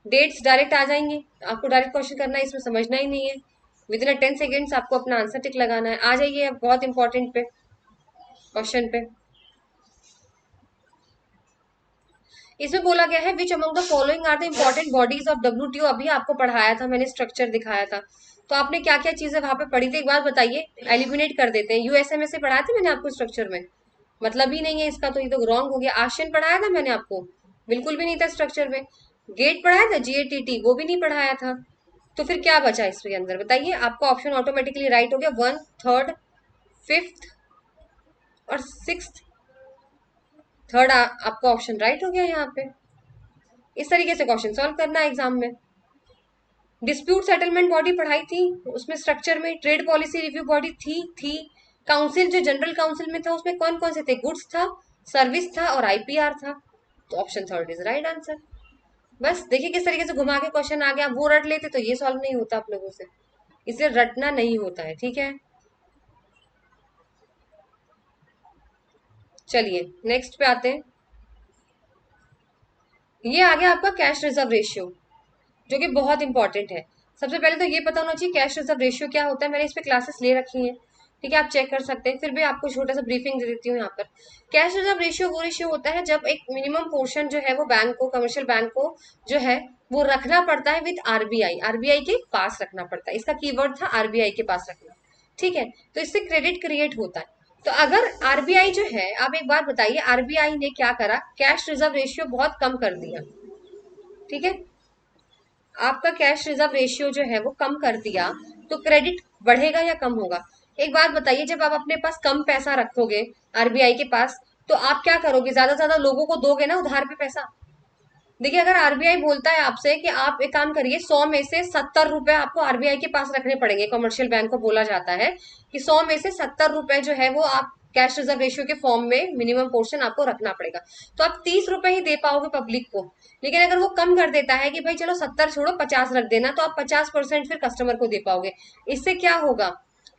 डेट्स डायरेक्ट आ जाएंगी, आपको डायरेक्ट क्वेश्चन करना है, इसमें समझना ही नहीं है। विद इन 10 सेकेंड्स आपको अपना आंसर टिक लगाना है। आ जाइए अब बहुत इंपॉर्टेंट पे क्वेश्चन पे। इसमें बोला गया है which among the following are the important bodies of WTO. अभी आपको पढ़ाया था मैंने, स्ट्रक्चर दिखाया था, तो आपने क्या क्या चीजें वहां पे पढ़ी थी एक बार बताइए। एलिमिनेट कर देते हैं, यूएसएमए से पढ़ाया था मैंने आपको स्ट्रक्चर में, मतलब ही नहीं है इसका, तो ये तो रॉन्ग हो गया। आशियन पढ़ाया था मैंने आपको, बिल्कुल भी नहीं था स्ट्रक्चर में। गेट पढ़ाया था, जीएटीटी, वो भी नहीं पढ़ाया था। तो फिर क्या बचा इसके अंदर बताइए। आपका ऑप्शन ऑटोमेटिकली राइट हो गया, 1, 3, 5 और 6। थर्ड आपका ऑप्शन राइट हो गया यहाँ पे। इस तरीके से क्वेश्चन सॉल्व करना है एग्जाम में। डिस्प्यूट सेटलमेंट बॉडी पढ़ाई थी, उसमें स्ट्रक्चर में ट्रेड पॉलिसी रिव्यू बॉडी थी। काउंसिल जो जनरल काउंसिल में था उसमें कौन कौन से थे, गुड्स था, सर्विस था और आईपीआर था। तो option third is right answer. बस देखिए किस तरीके से घुमा के क्वेश्चन आ गया, वो रट लेते तो ये सॉल्व नहीं होता आप लोगों से, इसे रटना नहीं होता है। ठीक है, चलिए नेक्स्ट पे आते हैं। ये आ गया आपका कैश रिजर्व रेशियो, जो कि बहुत इंपॉर्टेंट है। सबसे पहले तो ये पता होना चाहिए कैश रिजर्व रेशियो क्या होता है, मैंने इस पे क्लासेस ले रखी हैं। ठीक है, आप चेक कर सकते हैं, फिर भी आपको छोटा सा ब्रीफिंग दे देती हूँ यहाँ पर। कैश रिजर्व रेशियो वो रेशियो होता है जब एक मिनिमम पोर्शन जो है वो बैंक को, कमर्शियल बैंक को जो है वो रखना पड़ता है विद आरबीआई, आरबीआई के पास रखना पड़ता है। इसका कीवर्ड था आरबीआई के पास रखना। ठीक है, तो इससे क्रेडिट क्रिएट होता है। तो अगर आरबीआई जो है, आप एक बार बताइए आरबीआई ने क्या करा, कैश रिजर्व रेशियो बहुत कम कर दिया। ठीक है, आपका कैश रिजर्व रेशियो जो है वो कम कर दिया, तो क्रेडिट बढ़ेगा या कम होगा। एक बात बताइए, जब आप अपने पास कम पैसा रखोगे आरबीआई के पास, तो आप क्या करोगे, ज्यादा से ज्यादा लोगों को दोगे ना उधार पे पैसा। देखिए अगर आरबीआई बोलता है आपसे कि आप एक काम करिए, 100 में से 70 रुपए आपको आरबीआई के पास रखने पड़ेंगे, कमर्शियल बैंक को बोला जाता है कि 100 में से 70 रुपए जो है वो आप कैश रिजर्व रेशियो के फॉर्म में मिनिमम पोर्शन आपको रखना पड़ेगा, तो आप 30 रुपए ही दे पाओगे पब्लिक को। लेकिन अगर वो कम कर देता है कि भाई चलो 70 छोड़ो 50 रख देना, तो आप 50% फिर कस्टमर को दे पाओगे। इससे क्या होगा,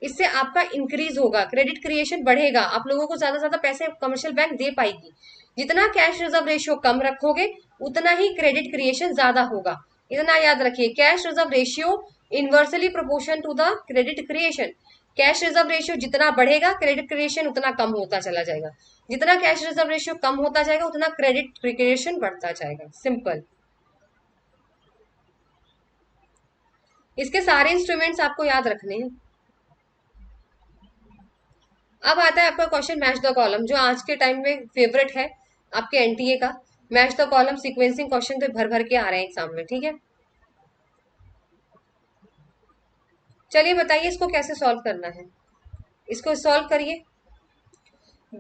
इससे आपका इंक्रीज होगा, क्रेडिट क्रिएशन बढ़ेगा, आप लोगों को ज्यादा से ज्यादा पैसे कमर्शियल बैंक दे पाएगी। जितना कैश रिजर्व रेशियो कम रखोगे उतना ही क्रेडिट क्रिएशन ज्यादा होगा। इतना याद रखिए, cash reserve ratio inversely proportion to the credit creation. Cash reserve ratio जितना बढ़ेगा क्रेडिट क्रिएशन उतना कम होता चला जाएगा, जितना कैश रिजर्व रेशियो कम होता जाएगा उतना क्रेडिट क्रिएशन बढ़ता जाएगा। सिंपल। इसके सारे इंस्ट्रूमेंट्स आपको याद रखने हैं। अब आता है आपका क्वेश्चन मैच द कॉलम, जो आज के टाइम में फेवरेट है आपके एनटीए का। Match the column sequencing question तो भर भर के आ रहे हैं एग्जाम में, ठीक है। चलिए बताइए इसको कैसे सॉल्व करना है। इसको सॉल्व करिए।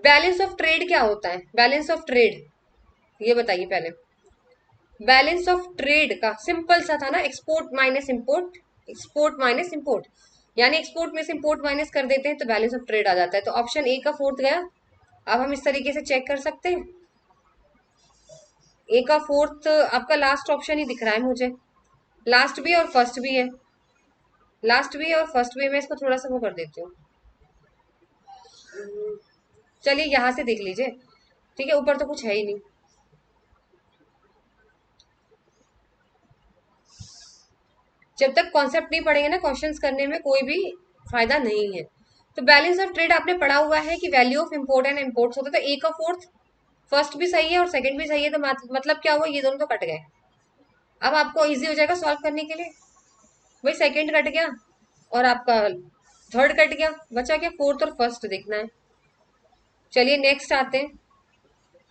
बैलेंस ऑफ ट्रेड क्या होता है? बैलेंस ऑफ ट्रेड ये बताइए पहले। बैलेंस ऑफ ट्रेड का सिंपल सा था ना, export minus import, export minus import. यानी एक्सपोर्ट में से इंपोर्ट माइनस कर देते हैं तो बैलेंस ऑफ ट्रेड आ जाता है। तो ऑप्शन ए का फोर्थ गया। अब हम इस तरीके से चेक कर सकते हैं। ए का फोर्थ आपका लास्ट ऑप्शन ही दिख रहा है मुझे। लास्ट भी और फर्स्ट भी है, लास्ट भी और फर्स्ट भी। मैं इसको थोड़ा सा वो कर देती हूँ। चलिए यहां से देख लीजिए, ठीक है, ऊपर तो कुछ है ही नहीं। जब तक कॉन्सेप्ट नहीं पढ़ेंगे ना क्वेश्चंस करने में कोई भी फायदा नहीं है। तो बैलेंस ऑफ ट्रेड आपने पढ़ा हुआ है कि value of import and imports होता है। तो ए का फोर्थ, फर्स्ट भी सही है और सेकंड भी सही है, तो मतलब क्या हुआ, ये दोनों तो कट गए। अब आपको इजी हो जाएगा सॉल्व करने के लिए। वही सेकंड कट गया और आपका थर्ड कट गया, बचा क्या, फोर्थ और फर्स्ट देखना है। चलिए नेक्स्ट आते हैं।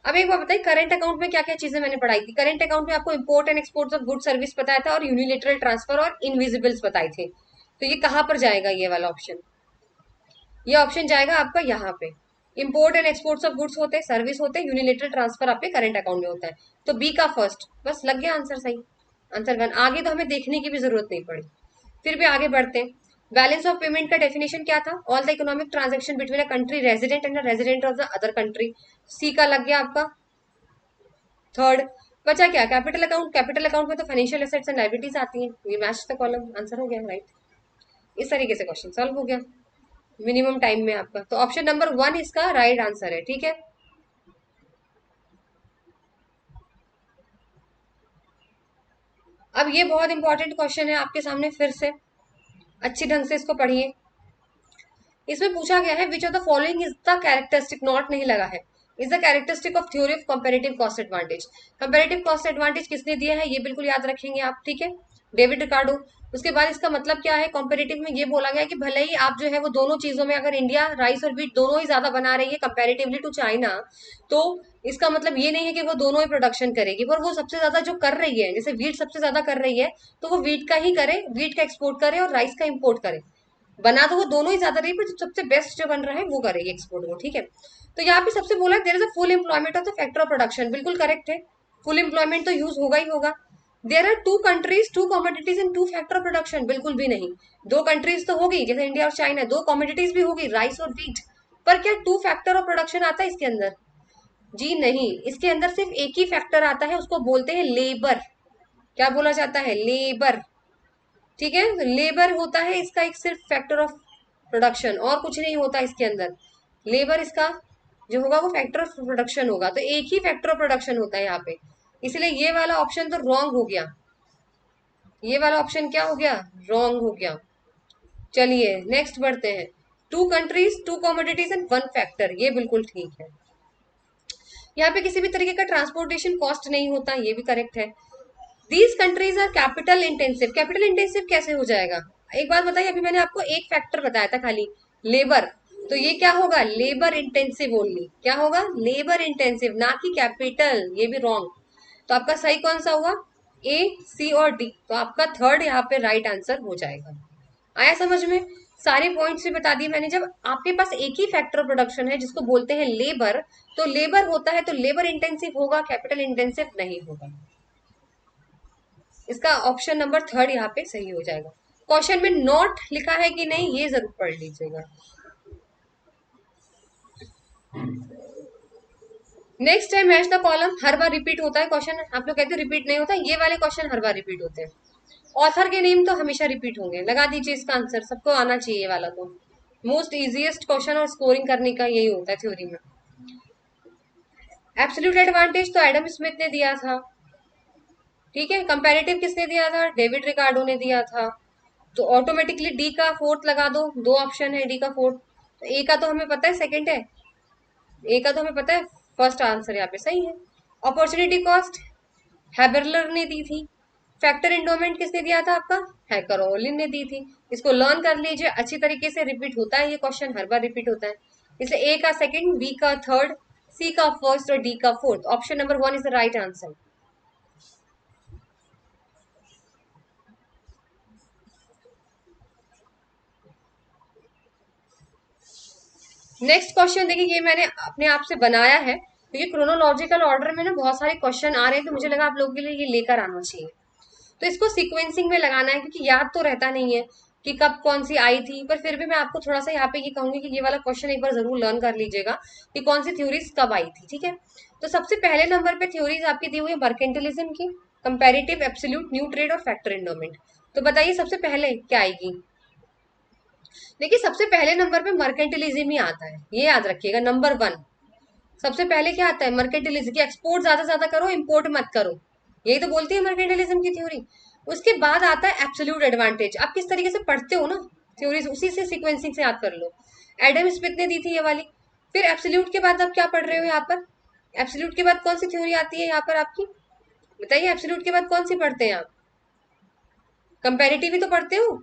अब एक बात बताइए, करंट अकाउंट में क्या क्या चीजें मैंने पढ़ाई थी। करंट अकाउंट में आपको import and export of good service बताया था और यूनिलेटरल ट्रांसफर और इनविजिबल्स बताए थे। तो ये कहां पर जाएगा, ये वाला ऑप्शन? ये ऑप्शन जाएगा आपका यहाँ पे। Import and exports of goods होते हैं, सर्विस होते हैं, यूनिलेटरल ट्रांसफर आपके करंट अकाउंट में होता है। तो बी का फर्स्ट, बस लग गया आंसर सही। Answer one. आगे तो हमें देखने की भी जरूरत नहीं पड़ी। फिर भी आगे बढ़ते हैं। बैलेंस ऑफ पेमेंट का डेफिनेशन क्या था? All the economic transaction between a country resident and resident of the other country. C का लग गया आपका थर्ड। बचा क्या, कैपिटल अकाउंट। कैपिटल अकाउंट में तो फाइनेंशियल एसेट्स एंड लायबिलिटीज आती हैं। ये मैच द कॉलम, आंसर हो गया राइट। इस तरीके से क्वेश्चन सॉल्व हो गया मिनिमम टाइम में आपका। तो ऑप्शन नंबर वन इसका राइट आंसर है, ठीक है। अब ये बहुत इंपॉर्टेंट क्वेश्चन है आपके सामने, फिर से अच्छी ढंग से इसको पढ़िए। इसमें पूछा गया है which of the following is the characteristic, not नहीं लगा है, is the characteristic of theory of comparative cost advantage. Comparative cost advantage किसने दिया है, ये बिल्कुल याद रखेंगे आप, ठीक है, डेविड रिकार्डो। उसके बाद इसका मतलब क्या है, कंपैरेटिव में ये बोला गया कि भले ही आप जो है वो दोनों चीजों में, अगर इंडिया राइस और व्हीट दोनों ही ज्यादा बना रही है कंपैरेटिवली टू चाइना, तो इसका मतलब ये नहीं है कि वो दोनों ही प्रोडक्शन करेगी, पर वो सबसे ज्यादा जो कर रही है, जैसे व्हीट सबसे ज्यादा कर रही है, तो वो व्हीट का ही करे, व्हीट का एक्सपोर्ट करे और राइस का इम्पोर्ट करे। बना तो वो दोनों ही ज्यादा रही, पर जो सबसे बेस्ट जो बन रहा है वो करेगी एक्सपोर्ट वो, ठीक है। तो यहाँ पे सबसे बोला there is a full employment of the factor of production, बिल्कुल करेक्ट है। फुल एम्प्लॉयमेंट तो यूज होगा ही होगा। There are two countries two commodities and two factor of production, बिल्कुल भी नहीं। दो कंट्रीज तो होगी जैसे इंडिया और चाइना, दो कमोडिटीज भी होगी राइस और व्हीट, पर क्या टू फैक्टर ऑफ प्रोडक्शन आता है इसके अंदर? जी नहीं, इसके अंदर सिर्फ एक ही फैक्टर आता है, उसको बोलते हैं लेबर। क्या बोला जाता है, लेबर, ठीक है। लेबर होता है इसका एक सिर्फ फैक्टर ऑफ प्रोडक्शन, और कुछ नहीं होता इसके अंदर। लेबर इसका जो होगा वो फैक्टर ऑफ प्रोडक्शन होगा, तो एक ही फैक्टर ऑफ प्रोडक्शन होता है यहाँ पे। इसलिए ये वाला ऑप्शन तो रॉन्ग हो गया। ये वाला ऑप्शन क्या हो गया, रॉन्ग हो गया। चलिए नेक्स्ट बढ़ते हैं। Two countries two commodities and one factor, ये बिल्कुल ठीक है। यहाँ पे किसी भी तरीके का ट्रांसपोर्टेशन कॉस्ट नहीं होता, ये भी करेक्ट है। These countries are capital intensive, capital intensive कैसे हो जाएगा? एक बात बताइए, अभी मैंने आपको एक फैक्टर बताया था खाली, लेबर, तो ये क्या होगा, लेबर इंटेंसिव ओनली। क्या होगा, लेबर इंटेंसिव, ना कि कैपिटल, ये भी रॉन्ग। तो आपका सही कौन सा हुआ, ए, सी और डी। तो आपका थर्ड यहाँ पे राइट आंसर हो जाएगा। आया समझ में? सारे पॉइंट्स भी बता दिए मैंने। जब आपके पास एक ही फैक्टर ऑफ प्रोडक्शन है जिसको बोलते हैं लेबर, तो लेबर होता है तो लेबर इंटेंसिव होगा, कैपिटल इंटेंसिव नहीं होगा। इसका ऑप्शन नंबर थर्ड यहाँ पे सही हो जाएगा। क्वेश्चन में नॉट लिखा है कि नहीं ये जरूर पढ़ लीजिएगा। Next time match the column, her bar repeat होता है क्वेश्चन, आप लोग कहते हैं रिपीट नहीं होता, ये वाले क्वेश्चन हर बार रिपीट होते हैं। ऑथर के नेम तो हमेशा रिपीट होंगे, लगा दीजिए इसका आंसर, सबको आना चाहिए ये वाला तो। मोस्ट इजीएस्ट क्वेश्चन और स्कोरिंग करने का यही होता है थ्योरी में। एब्सोल्यूट एडवांटेज तो एडम स्मिथ ने दिया था, ठीक है। कंपैरेटिव किसने दिया था, डेविड रिकार्डो ने दिया था। तो ऑटोमेटिकली डी का फोर्थ लगा दो, दो ऑप्शन है डी का फोर्थ। तो ए का तो हमें पता है सेकंड है, ए का तो हमें पता है फर्स्ट आंसर यहाँ पे सही है। अपॉर्चुनिटी कॉस्ट हैबरलर ने दी थी, फैक्टर एंडोमेंट किसने दिया था आपका? हैकरोलिन ने दी थी। इसको लर्न कर लीजिए अच्छी तरीके से, रिपीट होता है ये क्वेश्चन, हर बार रिपीट होता है। इसलिए ए का सेकंड, बी का थर्ड, सी का फर्स्ट और डी का fourth. Option number 1 is the right answer. Next question देखिए, ये मैंने अपने आप से बनाया है क्योंकि क्रोनोलॉजिकल ऑर्डर में ना बहुत सारे क्वेश्चन आ रहे हैं, तो मुझे लगा आप लोगों के लिए ये लेकर आना चाहिए। तो इसको सीक्वेंसिंग में लगाना है क्योंकि याद तो रहता नहीं है कि कब कौन सी आई थी, पर फिर भी मैं आपको थोड़ा सा यहाँ पे ये कहूंगी कि ये वाला क्वेश्चन एक बार जरूर लर्न कर लीजिएगा कि कौन सी थ्योरीज कब आई थी। ठीक है, तो सबसे पहले नंबर पे थ्योरीज आपकी दी हुई है मर्केंटिलिज्म की, कंपैरेटिव, एब्सोल्यूट, न्यू ट्रेड और फैक्टर एंडोमेंट। तो बताइए सबसे पहले क्या आएगी? देखिए सबसे पहले नंबर पे मर्केंटिलिज्म ही आता है, ये याद रखिएगा, नंबर 1। सबसे पहले क्या आता है? मर्केंटिलिज्म की, एक्सपोर्ट ज्यादा से ज्यादा करो, इंपोर्ट मत करो, यही तो बोलती है मर्केंटिलिज्म की थ्योरी। उसके बाद आता है एब्सोल्यूट एडवांटेज। आप किस तरीके से पढ़ते हो ना थ्योरीज, उसी से सीक्वेंसिंग से याद कर लो। एडम स्मिथ ने दी थी ये वाली। फिर एब्सोल्यूट के बाद आप क्या पढ़ रहे हो यहाँ पर? एब्सोल्यूट के बाद कौन सी थ्योरी आती है यहाँ पर आपकी? बताइए एब्सोल्यूट के बाद कौन सी पढ़ते हैं आप? कंपेरेटिव ही तो पढ़ते हो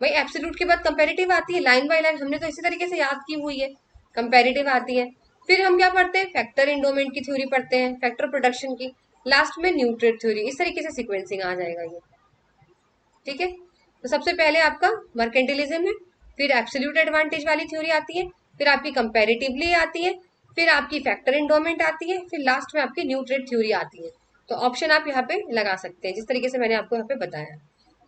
भाई। एब्सोल्यूट के बाद कंपेरेटिव आती है, लाइन बाय लाइन, हमने तो इसी तरीके से याद की हुई है। कंपेरेटिव आती है, फिर हम क्या पढ़ते हैं? फैक्टर एंडोमेंट की थ्योरी पढ़ते हैं, फैक्टर प्रोडक्शन की, लास्ट में न्यूट्रेट थ्योरी। इस तरीके से सीक्वेंसिंग आ जाएगा ये। ठीक है, तो सबसे पहले आपका मर्केंटिलिज्म है, फिर एब्सोल्यूट एडवांटेज वाली थ्योरी आती है, फिर आपकी कंपेरेटिवली आती है, फिर आपकी फैक्टर एंडोमेंट आती है, फिर लास्ट में आपकी न्यूट्रेट थ्योरी आती है। तो ऑप्शन आप यहाँ पे लगा सकते हैं जिस तरीके से मैंने आपको यहाँ पे बताया।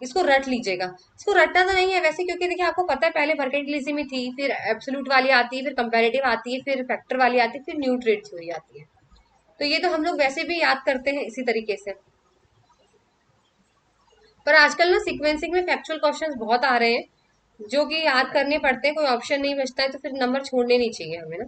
इसको रट लीजिएगा। इसको रटना तो नहीं है वैसे, क्योंकि देखिए आपको पता है पहले मर्केंटिलिज्म ही थी, फिर एब्सोल्यूट वाली आती है, फिर कंपेरेटिव आती है, फिर फैक्टर वाली आती है, फिर न्यूट्रेट थ्योरी आती है। तो ये तो हम लोग वैसे भी याद करते हैं इसी तरीके से। पर आजकल ना सीक्वेंसिंग में फैक्चुअल क्वेश्चंस बहुत आ रहे हैं जो कि याद करने पड़ते हैं, कोई ऑप्शन नहीं बचता है, तो फिर नंबर छोड़ने नहीं चाहिए हमें ना।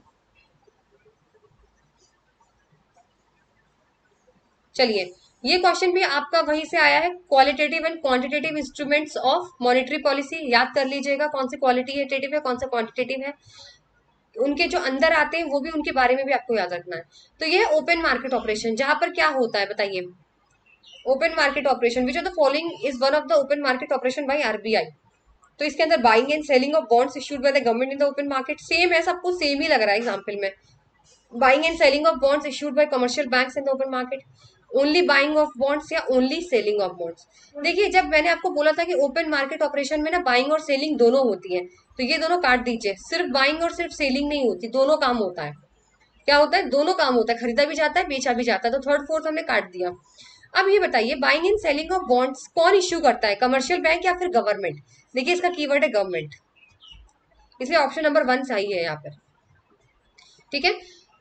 चलिए, ये क्वेश्चन भी आपका वहीं से आया है, qualitative and quantitative instruments of monetary policy. याद कर लीजिएगा कौन से क्वालिटेटिव है कौन सा क्वांटिटेटिव है, उनके जो अंदर आते हैं वो भी, उनके बारे में भी आपको याद रखना है। तो ये ओपन मार्केट ऑपरेशन, जहां पर क्या होता है बताइए? Open market operation, which of the following is one of the open market operation by RBI? तो इसके अंदर buying and selling of bonds issued by the government in the open market. Same है, सबको सेम ही लग रहा है example में। Buying and selling of bonds issued by commercial banks in the open market, only buying of bonds या only selling of bonds? देखिए जब मैंने आपको बोला था कि ओपन मार्केट ऑपरेशन में ना बाइंग और सेलिंग दोनों होती है, तो ये दोनों काट दीजिए, सिर्फ बाइंग और सिर्फ सेलिंग नहीं होती, दोनों काम होता है। क्या होता है? दोनों काम होता है, खरीदा भी जाता है बेचा भी जाता है, तो थर्ड फोर्थ हमने काट दिया। अब ये बताइए buying and selling of bonds कौन इश्यू करता है, कमर्शियल बैंक या फिर गवर्नमेंट? देखिए इसका कीवर्ड है गवर्नमेंट, इसलिए ऑप्शन नंबर 1 सही है यहाँ पर। ठीक है,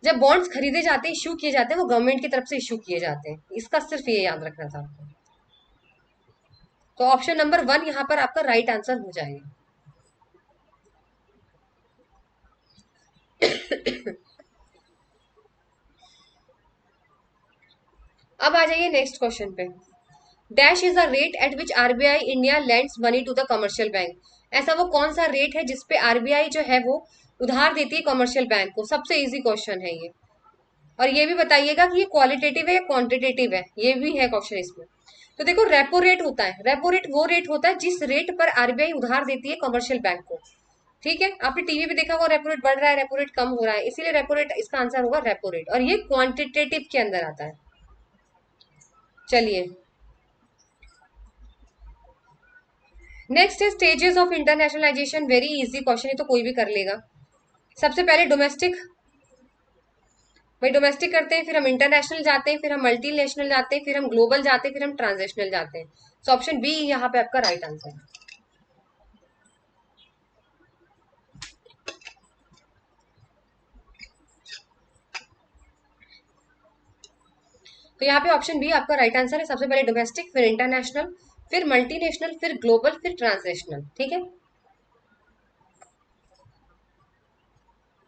जब बॉन्ड्स खरीदे जाते हैं, इश्यू किए जाते हैं, वो गवर्नमेंट की तरफ से इश्यू किए जाते हैं, इसका सिर्फ ये याद रखना था आपको। तो ऑप्शन नंबर 1 यहाँ पर आपका राइट आंसर हो जाएगा। अब आ जाइए नेक्स्ट क्वेश्चन पे। Dash is the rate at which RBI India lends money to the commercial bank. ऐसा वो कौन सा रेट है जिसपे आरबीआई जो है वो उधार देती है कमर्शियल बैंक को? सबसे इजी क्वेश्चन है ये। और ये भी बताइएगा कि ये क्वालिटेटिव है या क्वांटिटेटिव है, ये भी है क्वेश्चन इसमें। तो देखो रेपो रेट होता है, रेपो रेट वो रेट होता है जिस रेट पर आरबीआई उधार देती है कमर्शियल बैंक को। ठीक है, आपने टीवी पे देखा होगा रेपो रेट बढ़ रहा है रेपो रेट कम हो रहा है, इसीलिए रेपो रेट इसका आंसर होगा रेपो रेट, और ये क्वांटिटेटिव के अंदर आता है। चलिए नेक्स्ट है stages of internationalisation. Very easy question है, तो कोई भी कर लेगा। सबसे पहले डोमेस्टिक, भाई डोमेस्टिक करते हैं, फिर हम इंटरनेशनल जाते हैं, फिर हम मल्टीनेशनल जाते हैं, फिर हम ग्लोबल जाते हैं, फिर हम ट्रांजेशनल जाते हैं। तो ऑप्शन बी यहाँ पे आपका राइट आंसर है। तो यहाँ पे ऑप्शन बी आपका राइट आंसर है। सबसे पहले डोमेस्टिक, फिर इंटरनेशनल, फिर मल्टीनेशनल, फिर ग्लोबल, फिर ट्रांसनेशनल। ठीक है,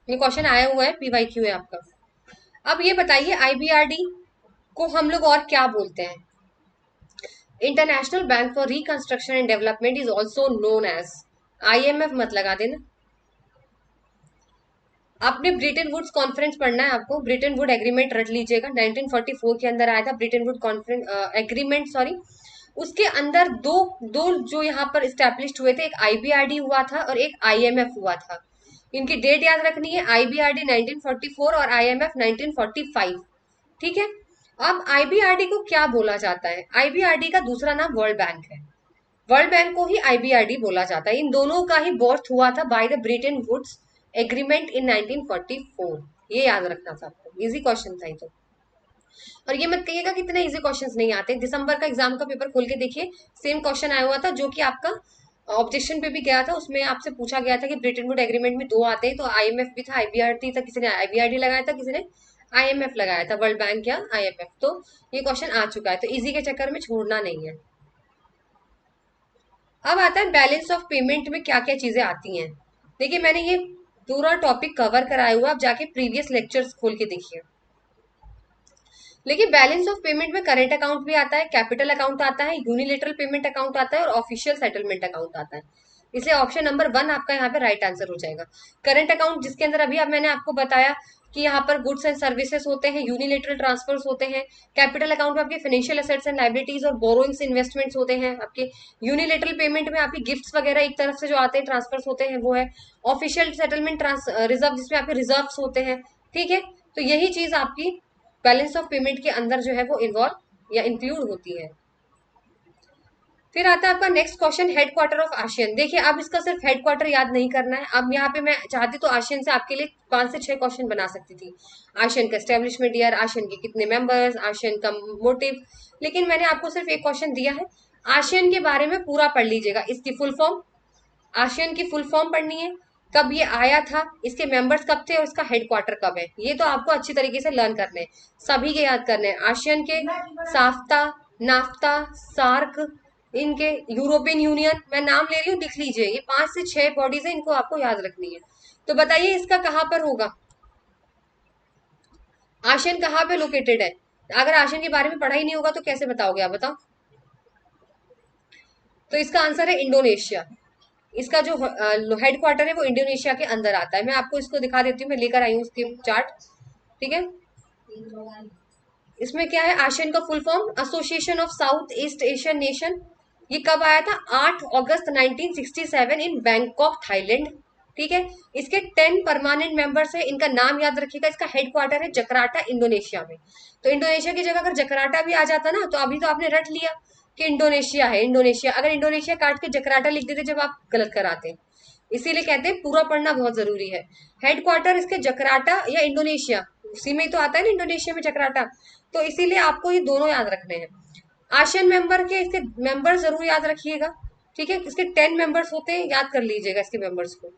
ये क्वेश्चन आया हुआ है, पीवाईक्यू है आपका। अब ये बताइए आईबीआरडी को हम लोग और क्या बोलते हैं? International bank for reconstruction and development is also known as, IMF मत लगा देना। आपने ब्रिटेन वुड्स कॉन्फ्रेंस पढ़ना है, आपको ब्रिटेन वुड एग्रीमेंट रट लीजिएगा, 1944 के अंदर आया था Britain would conference agreement, sorry. उसके अंदर दो दो जो यहाँ पर स्टैब्लिश्ड हुए थे, एक आईबीआरडी हुआ था और एक आईएमएफ हुआ था। इनकी डेट याद रखनी है, आईबीआरडी 1944 और आईएमएफ 1945। ठीक है। अब आईबीआरडी को क्या बोला जाता है? आईबीआरडी का दूसरा नाम वर्ल्ड बैंक है। वर्ल्ड बैंक को ही आईबीआरडी बोला जाता है। इन दोनों का ही बर्थ हुआ था by the Bretton Woods agreement in 1944। ये याद रखना था आपको, इजी क्वेश्चन था ये तो। और ये मत कहिएगा कि इतने इजी क्वेश्चंस नहीं आते। दिसंबर का एग्जाम का पेपर खोल के देखिए, सेम क्वेश्चन आया हुआ था जो कि आपका ऑब्जेक्शन पे भी गया था। उसमें आपसे पूछा गया था कि ब्रिटेन वुड एग्रीमेंट में दो आते हैं, तो आईएमएफ भी था, आईबीआरडी था, किसी ने आईबीआरडी लगाया था, किसी ने आईएमएफ लगाया था, वर्ल्ड बैंक या आईएमएफ। तो ये क्वेश्चन आ चुका है, तो इजी के चक्कर में छोड़ना नहीं है। अब आता है बैलेंस ऑफ पेमेंट में क्या क्या चीजें आती हैं। देखिए मैंने ये पूरा टॉपिक कवर कराया हुआ, आप जाके प्रीवियस लेक्चर्स खोल के देखिए। लेकिन बैलेंस ऑफ पेमेंट में करंट अकाउंट भी आता है, कैपिटल अकाउंट आता है, यूनिलेटरल पेमेंट अकाउंट आता है और ऑफिशियल सेटलमेंट अकाउंट आता है। इसलिए ऑप्शन नंबर 1 आपका यहाँ पे राइट आंसर हो जाएगा। करंट अकाउंट जिसके अंदर अभी अब मैंने आपको बताया कि यहाँ पर गुड्स एंड सर्विसेज होते हैं, यूनिलेटरल ट्रांसफर्स होते हैं। कैपिटल अकाउंट में आपके फाइनेंशियल एसेट्स एंड लाइबिलिटीज और बोरोइंग्स इन्वेस्टमेंट्स होते हैं आपके। यूनिलेटरल पेमेंट में आपकी गिफ्ट्स वगैरह एक तरफ से जो आते हैं ट्रांसफर्स होते हैं वो है। ऑफिशियल सेटलमेंट रिजर्व जिसमें आपके रिजर्व्स होते हैं। ठीक है, तो यही चीज आपकी बैलेंस ऑफ पेमेंट के अंदर जो है वो इन्वॉल्व या इंक्लूड होती है। फिर आता है आपका next question, headquarter of ASEAN. देखिए अब इसका सिर्फ हेडक्वार्टर याद नहीं करना है। अब यहाँ पे मैं चाहती तो आशियन से आपके लिए 5 से 6 क्वेश्चन बना सकती थी। आशियन का एस्टेब्लिशमेंट ईयर, आशियन के कितने मेंबर्स, आशियन का मोटिव, लेकिन मैंने आपको सिर्फ एक क्वेश्चन दिया है। आशियन के बारे में पूरा पढ़ लीजिएगा, इसकी फुल फॉर्म, आशियन की फुल फॉर्म पढ़नी है, कब ये आया था, इसके मेंबर्स कब थे और इसका हेडक्वार्टर कब है। ये तो आपको अच्छी तरीके से लर्न करने हैं, सभी के याद करने हैं। आशियन के साफ्ता, नाफ्ता, सार्क, इनके यूरोपियन यूनियन, मैं नाम ले रही हूँ, लिख लीजिए। ये 5 से 6 बॉडीज है, इनको आपको याद रखनी है। तो बताइए इसका कहाँ पर होगा, आशियन कहाँ पे लोकेटेड है? अगर आशियन के बारे में पढ़ा ही नहीं होगा तो कैसे बताओगे आप, बताओ। तो इसका आंसर है इंडोनेशिया। इसका जो हेडक्वार्टर है वो इंडोनेशिया के अंदर आता है। मैं आपको इसको दिखा देती हूँ, मैं लेकर आई हूँ उसके चार्ट। ठीक है, इसमें क्या है, आशियन का full form association of south east Asian nation. ये कब आया था? 8 अगस्त 1967 इन बैंकॉक, थाईलैंड। ठीक है, इसके 10 परमानेंट मेंबर्स है। इनका नाम याद रखिएगा। इसका हेडक्वार्टर है जकार्ता, इंडोनेशिया में। तो इंडोनेशिया की जगह अगर जकार्ता भी आ जाता ना तो अभी तो आपने रट लिया कि इंडोनेशिया है। इंडोनेशिया, अगर इंडोनेशिया काट के जकार्ता लिख देते जब आप गलत कराते, इसीलिए कहते हैं पूरा पढ़ना बहुत जरूरी है। हेडक्वार्टर इसके जकार्ता या इंडोनेशिया, उसी में ही तो आता है ना इंडोनेशिया में जकार्ता। तो इसीलिए आपको ये दोनों याद रखने हैं। आशियन मेंबर के इसके मेंबर जरूर याद रखिएगा। ठीक है, इसके 10 मेंबर्स होते हैं, याद कर लीजिएगा इसके मेंबर्स को।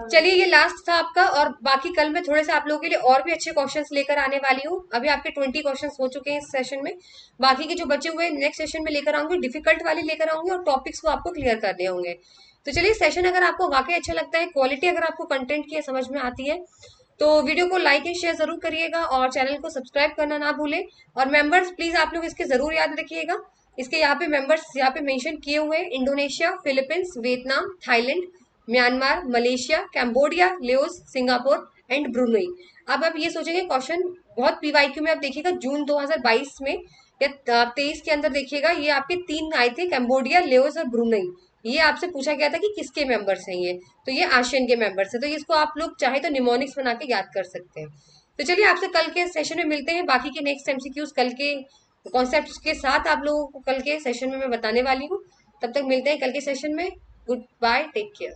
चलिए ये लास्ट था आपका, और बाकी कल मैं थोड़े से आप लोगों के लिए और भी अच्छे क्वेश्चंस लेकर आने वाली हूँ। अभी आपके 20 क्वेश्चंस हो चुके हैं इस सेशन में, बाकी के जो बचे हुए नेक्स्ट सेशन में लेकर आऊंगी, डिफिकल्ट वाले लेकर आऊंगी और टॉपिक्स को आपको क्लियर करने होंगे। तो चलिए, सेशन अगर आपको वाकई अच्छा लगता है, क्वालिटी अगर आपको कंटेंट की समझ में आती है, तो वीडियो को लाइक एंड शेयर जरूर करिएगा और चैनल को सब्सक्राइब करना ना भूलें। और मेंबर्स प्लीज आप लोग इसके जरूर याद रखिएगा। इसके यहाँ पे मेंबर्स यहाँ पे मेंशन किए हुए हैं, Indonesia, Philippines, Vietnam, Thailand, Myanmar, Malaysia, Cambodia, Laos, Singapore and Brunei. अब आप ये सोचेंगे क्वेश्चन बहुत पीवाईक्यू में, आप देखिएगा जून 2022 में या 23 के अंदर देखिएगा, ये आपके 3 आए थे, कैम्बोडिया, लेओस और ब्रुनई। ये आपसे पूछा गया था कि किसके मेंबर्स हैं ये, तो ये आशियन के मेंबर्स है। तो इसको आप लोग चाहे तो निमोनिक्स बना के याद कर सकते हैं। तो चलिए आपसे कल के सेशन में मिलते हैं, बाकी के नेक्स्ट एमसीक्यूज कल के कॉन्सेप्ट्स के साथ आप लोगों को कल के सेशन में मैं बताने वाली हूँ। तब तक मिलते हैं कल के सेशन में। Good bye, take care.